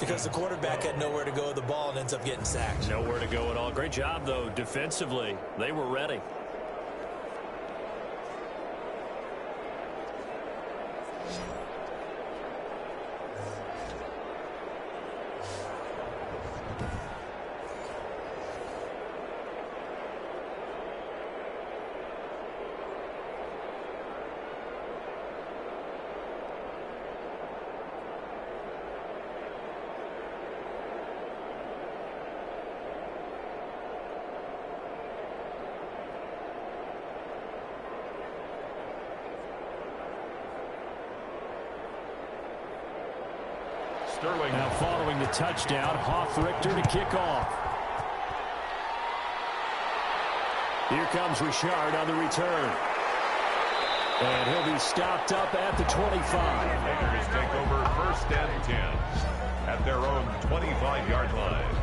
because the quarterback had nowhere to go with the ball and ends up getting sacked. Nowhere to go at all. Great job, though, defensively. They were ready. Sterling. Now following the touchdown, Hoff-Richter to kick off. Here comes Richard on the return. And he'll be stopped up at the 25. Raiders take over 1st and 10 at their own 25-yard line.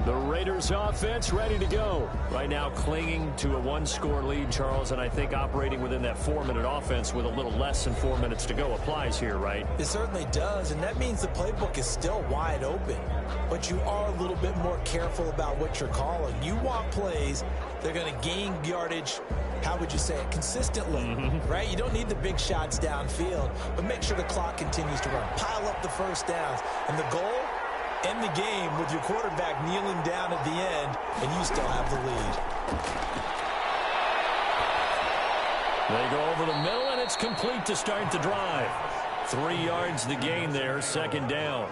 The Raiders offense ready to go. Right now clinging to a one-score lead, Charles, and I think operating within that 4-minute offense with a little less than 4 minutes to go applies here, right? It certainly does, and that means the playbook is still wide open. But you are a little bit more careful about what you're calling. You want plays that are going to gain yardage, how would you say it, consistently, right? You don't need the big shots downfield, but make sure the clock continues to run. Pile up the first downs, and the goal, end the game with your quarterback kneeling down at the end, and you still have the lead. They go over the middle, and it's complete to start the drive. 3 yards the gain there, second down.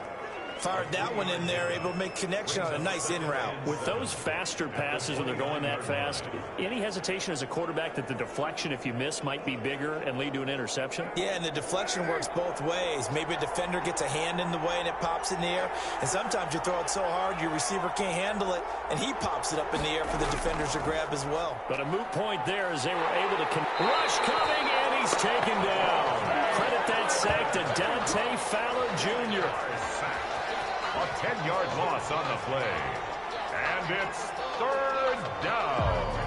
Fired that one in there, able to make connection on a nice in route. With those faster passes when they're going that fast, any hesitation as a quarterback that the deflection, if you miss, might be bigger and lead to an interception? Yeah, and the deflection works both ways. Maybe a defender gets a hand in the way and it pops in the air. And sometimes you throw it so hard your receiver can't handle it, and he pops it up in the air for the defenders to grab as well. But a moot point there as they were able to rush coming, and he's taken down. Credit that sack to Dante Fowler Jr. A 10-yard loss on the play. And it's third down.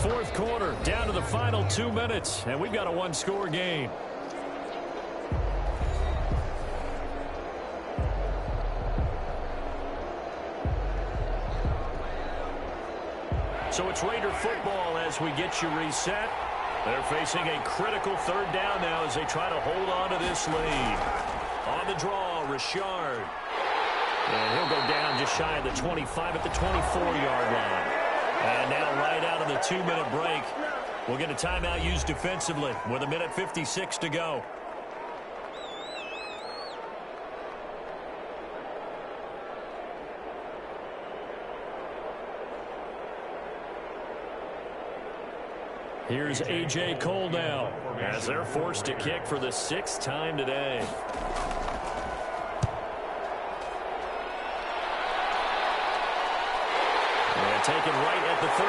Fourth quarter, down to the final 2 minutes, and we've got a one-score game. So it's Raider football as we get you reset. They're facing a critical third down now as they try to hold on to this lead. On the draw, Richard. And he'll go down just shy of the 25 at the 24-yard line. And now right out of the 2-minute break, we'll get a timeout used defensively with 1:56 to go. Here's A.J. Cole now as they're forced to kick for the 6th time today. Taken right at the 35.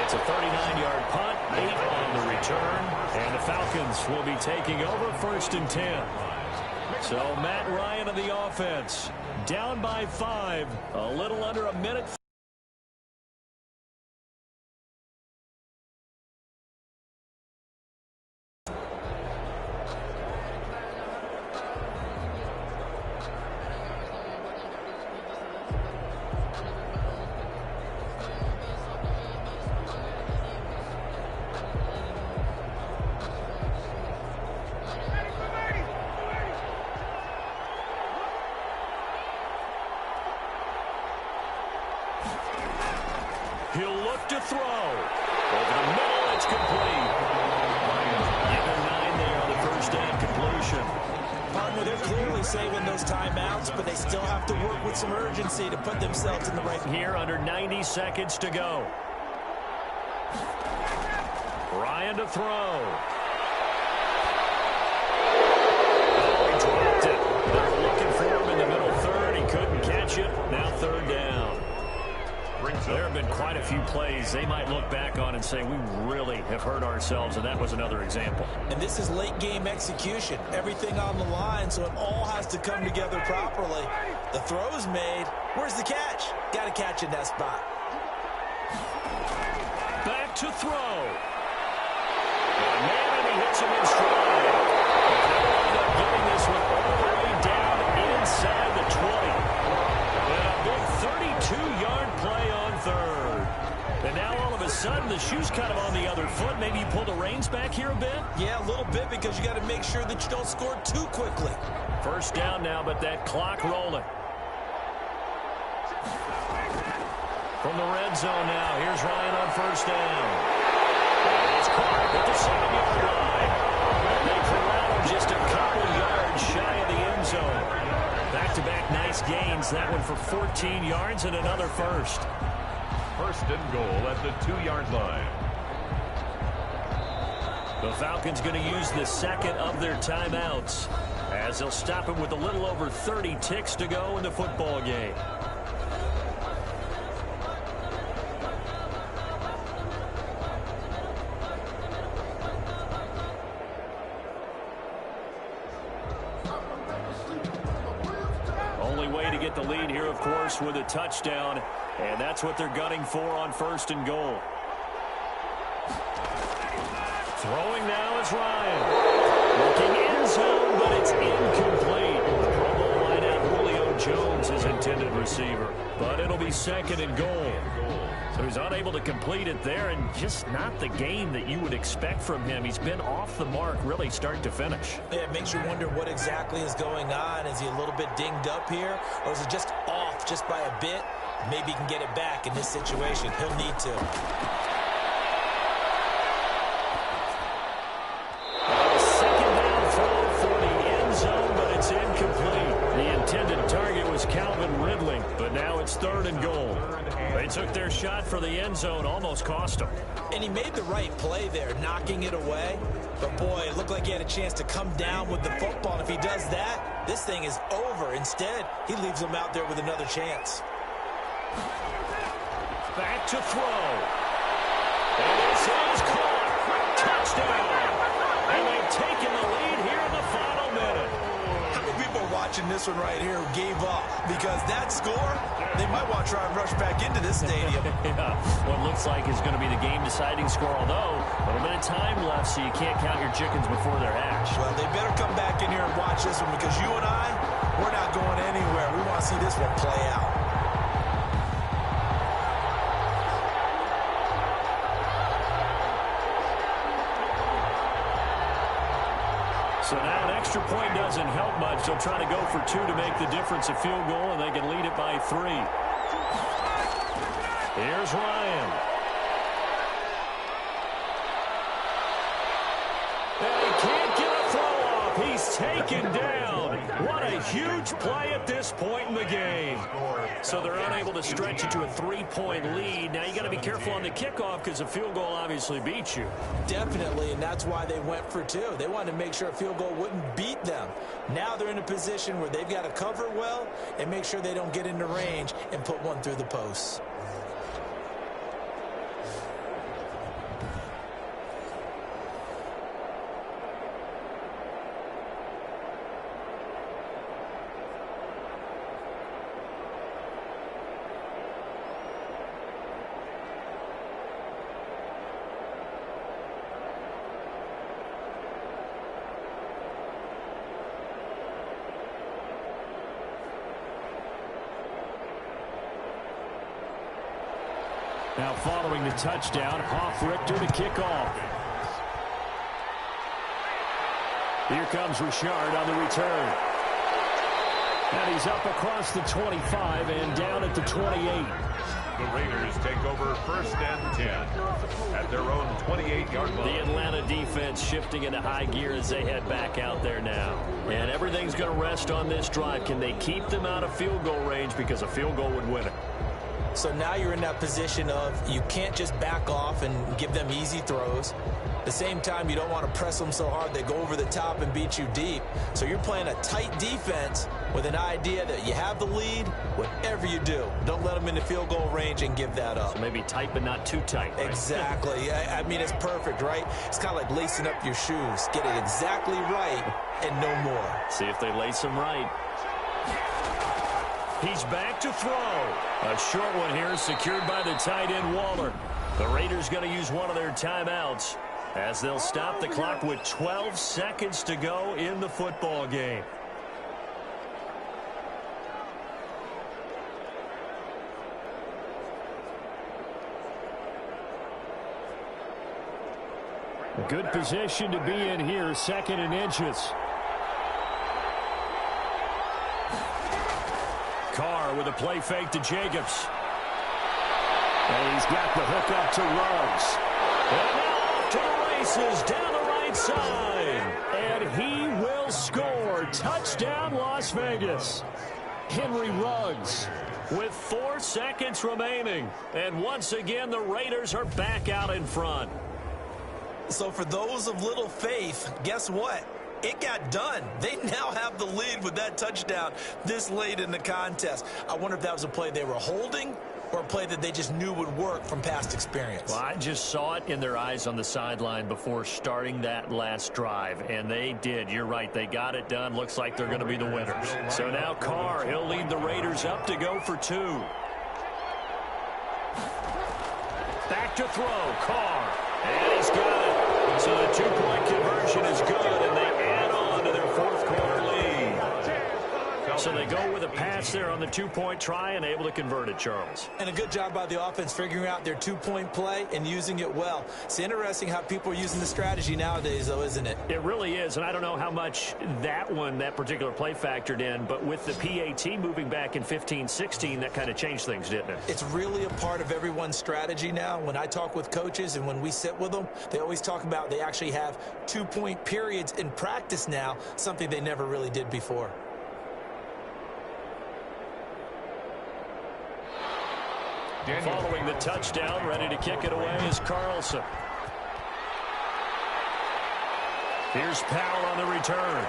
It's a 39-yard punt, 8 on the return, and the Falcons will be taking over 1st and 10. So Matt Ryan of the offense, down by 5, a little under a minute. He'll look to throw. Over the middle, it's complete. Given 9 there on the first down completion. Partner, they're clearly saving those timeouts, but they still have to work with some urgency to put themselves in the right. Here under 90 seconds to go. Ryan to throw. Oh, he dropped it. They were looking for him in the middle third. He couldn't catch it. Now third down. There have been quite a few plays they might look back on and say, we really have hurt ourselves, and that was another example. And this is late game execution. Everything on the line, so it all has to come together properly. The throw's made. Where's the catch? Got to catch in that spot. Back to throw. Man, and he hits him in stride. They'll end up getting this one all the way down inside the 20. And a big 32-yard play on third. And now all of a sudden the shoe's kind of on the other foot. Maybe you pull the reins back here a bit? Yeah, a little bit, because you got to make sure that you don't score too quickly. First down now, but that clock rolling. From the red zone now, here's Ryan on first down. And it's caught at the 7-yard line. And they corral him just a couple yards shy of the end zone. Back-to-back nice gains. That one for 14 yards and another first. First and goal at the 2-yard line. The Falcons going to use the second of their timeouts as they'll stop it with a little over 30 ticks to go in the football game. Only way to get the lead here, of course, with a touchdown, and that's what they're gunning for on 1st and goal. Throwing now is Ryan. Looking end zone, but it's incomplete. Pro Bowl wideout Julio Jones, his intended receiver. But it'll be 2nd and goal. So he's unable to complete it there, and just not the game that you would expect from him. He's been off the mark, really, start to finish. Yeah, it makes you wonder what exactly is going on. Is he a little bit dinged up here, or is it just off just by a bit? Maybe he can get it back in this situation. He'll need to. But now it's 3rd and goal. They took their shot for the end zone, almost cost them. And he made the right play there, knocking it away. But, boy, it looked like he had a chance to come down with the football. And if he does that, this thing is over. Instead, he leaves him out there with another chance. Back to throw. And this is caught. Touchdown. And they've taken the lead here in the final minute. Watching this one right here who gave up, because that score, they might want to try and rush back into this stadium. Yeah, what looks like is going to be the game-deciding score, although a little bit of time left, so you can't count your chickens before they're hatched. Well, they better come back in here and watch this one, because you and I, we're not going anywhere. We want to see this one play out. So now an extra point doesn't help much. They'll try to go for 2 to make the difference a field goal, and they can lead it by 3. Here's Ryan. And he can't get a throw off. He's taken down. What a huge play at this point in the game. So they're unable to stretch it to a 3-point lead. Now you got to be careful on the kickoff because a field goal obviously beats you. Definitely, and that's why they went for 2. They wanted to make sure a field goal wouldn't beat them. Now they're in a position where they've got to cover well and make sure they don't get into range and put one through the posts. Now following the touchdown, Richter to kick off. Here comes Richard on the return. And he's up across the 25 and down at the 28. The Raiders take over 1st and 10 at their own 28-yard line. The Atlanta defense shifting into high gear as they head back out there now. And everything's going to rest on this drive. Can they keep them out of field goal range, because a field goal would win it? So now you're in that position of you can't just back off and give them easy throws. At the same time, you don't want to press them so hard they go over the top and beat you deep. So you're playing a tight defense with an idea that you have the lead. Whatever you do, don't let them in the field goal range and give that up. So maybe tight but not too tight, right? Exactly. I mean, it's perfect, right? It's kind of like lacing up your shoes. Get it exactly right and no more. See if they lace them right. He's back to throw. A short one here secured by the tight end Waller. The Raiders going to use one of their timeouts as they'll stop the clock with 12 seconds to go in the football game. Good position to be in here, 2nd and inches. Carr with a play fake to Jacobs. And he's got the hook up to Ruggs. And now off to the races down the right side. And he will score. Touchdown, Las Vegas. Henry Ruggs with 4 seconds remaining. And once again, the Raiders are back out in front. So for those of little faith, guess what? It got done. They now have the lead with that touchdown this late in the contest. I wonder if that was a play they were holding or a play that they just knew would work from past experience. Well, I just saw it in their eyes on the sideline before starting that last drive, and they did. You're right. They got it done. Looks like they're going to be the winners. So now Carr, he'll lead the Raiders up to go for 2. Back to throw. Carr. And he's got it. So the 2-point conversion is good, and they add on to their fourth quarter lead. So they go with a pass there on the 2-point try and able to convert it, Charles. And a good job by the offense figuring out their 2-point play and using it well. It's interesting how people are using the strategy nowadays, though, isn't it? It really is, and I don't know how much that particular play factored in, but with the PAT moving back in 15-16, that kind of changed things, didn't it? It's really a part of everyone's strategy now. When I talk with coaches and when we sit with them, they always talk about they actually have 2-point periods in practice now, something they never really did before. Following the touchdown, ready to kick it away is Carlson. Here's Powell on the return.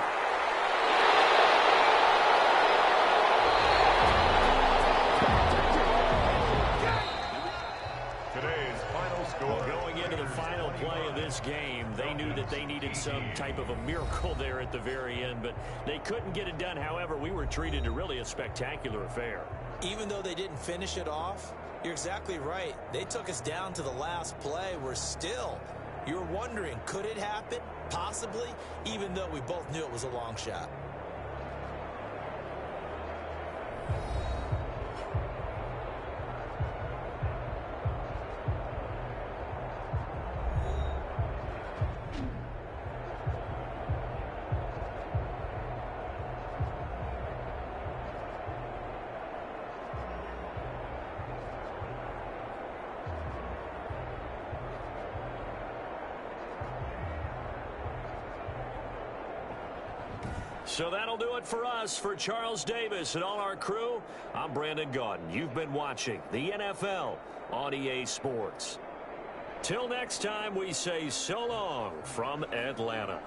Today's final score. Going into the final play of this game, they knew that they needed some type of a miracle there at the very end, but they couldn't get it done. However, we were treated to really a spectacular affair. Even though they didn't finish it off, you're exactly right. They took us down to the last play. You're wondering, could it happen? Possibly, even though we both knew it was a long shot. So that'll do it for us. For Charles Davis and all our crew, I'm Brandon Gaudin. You've been watching the NFL on EA Sports. Till next time, we say so long from Atlanta.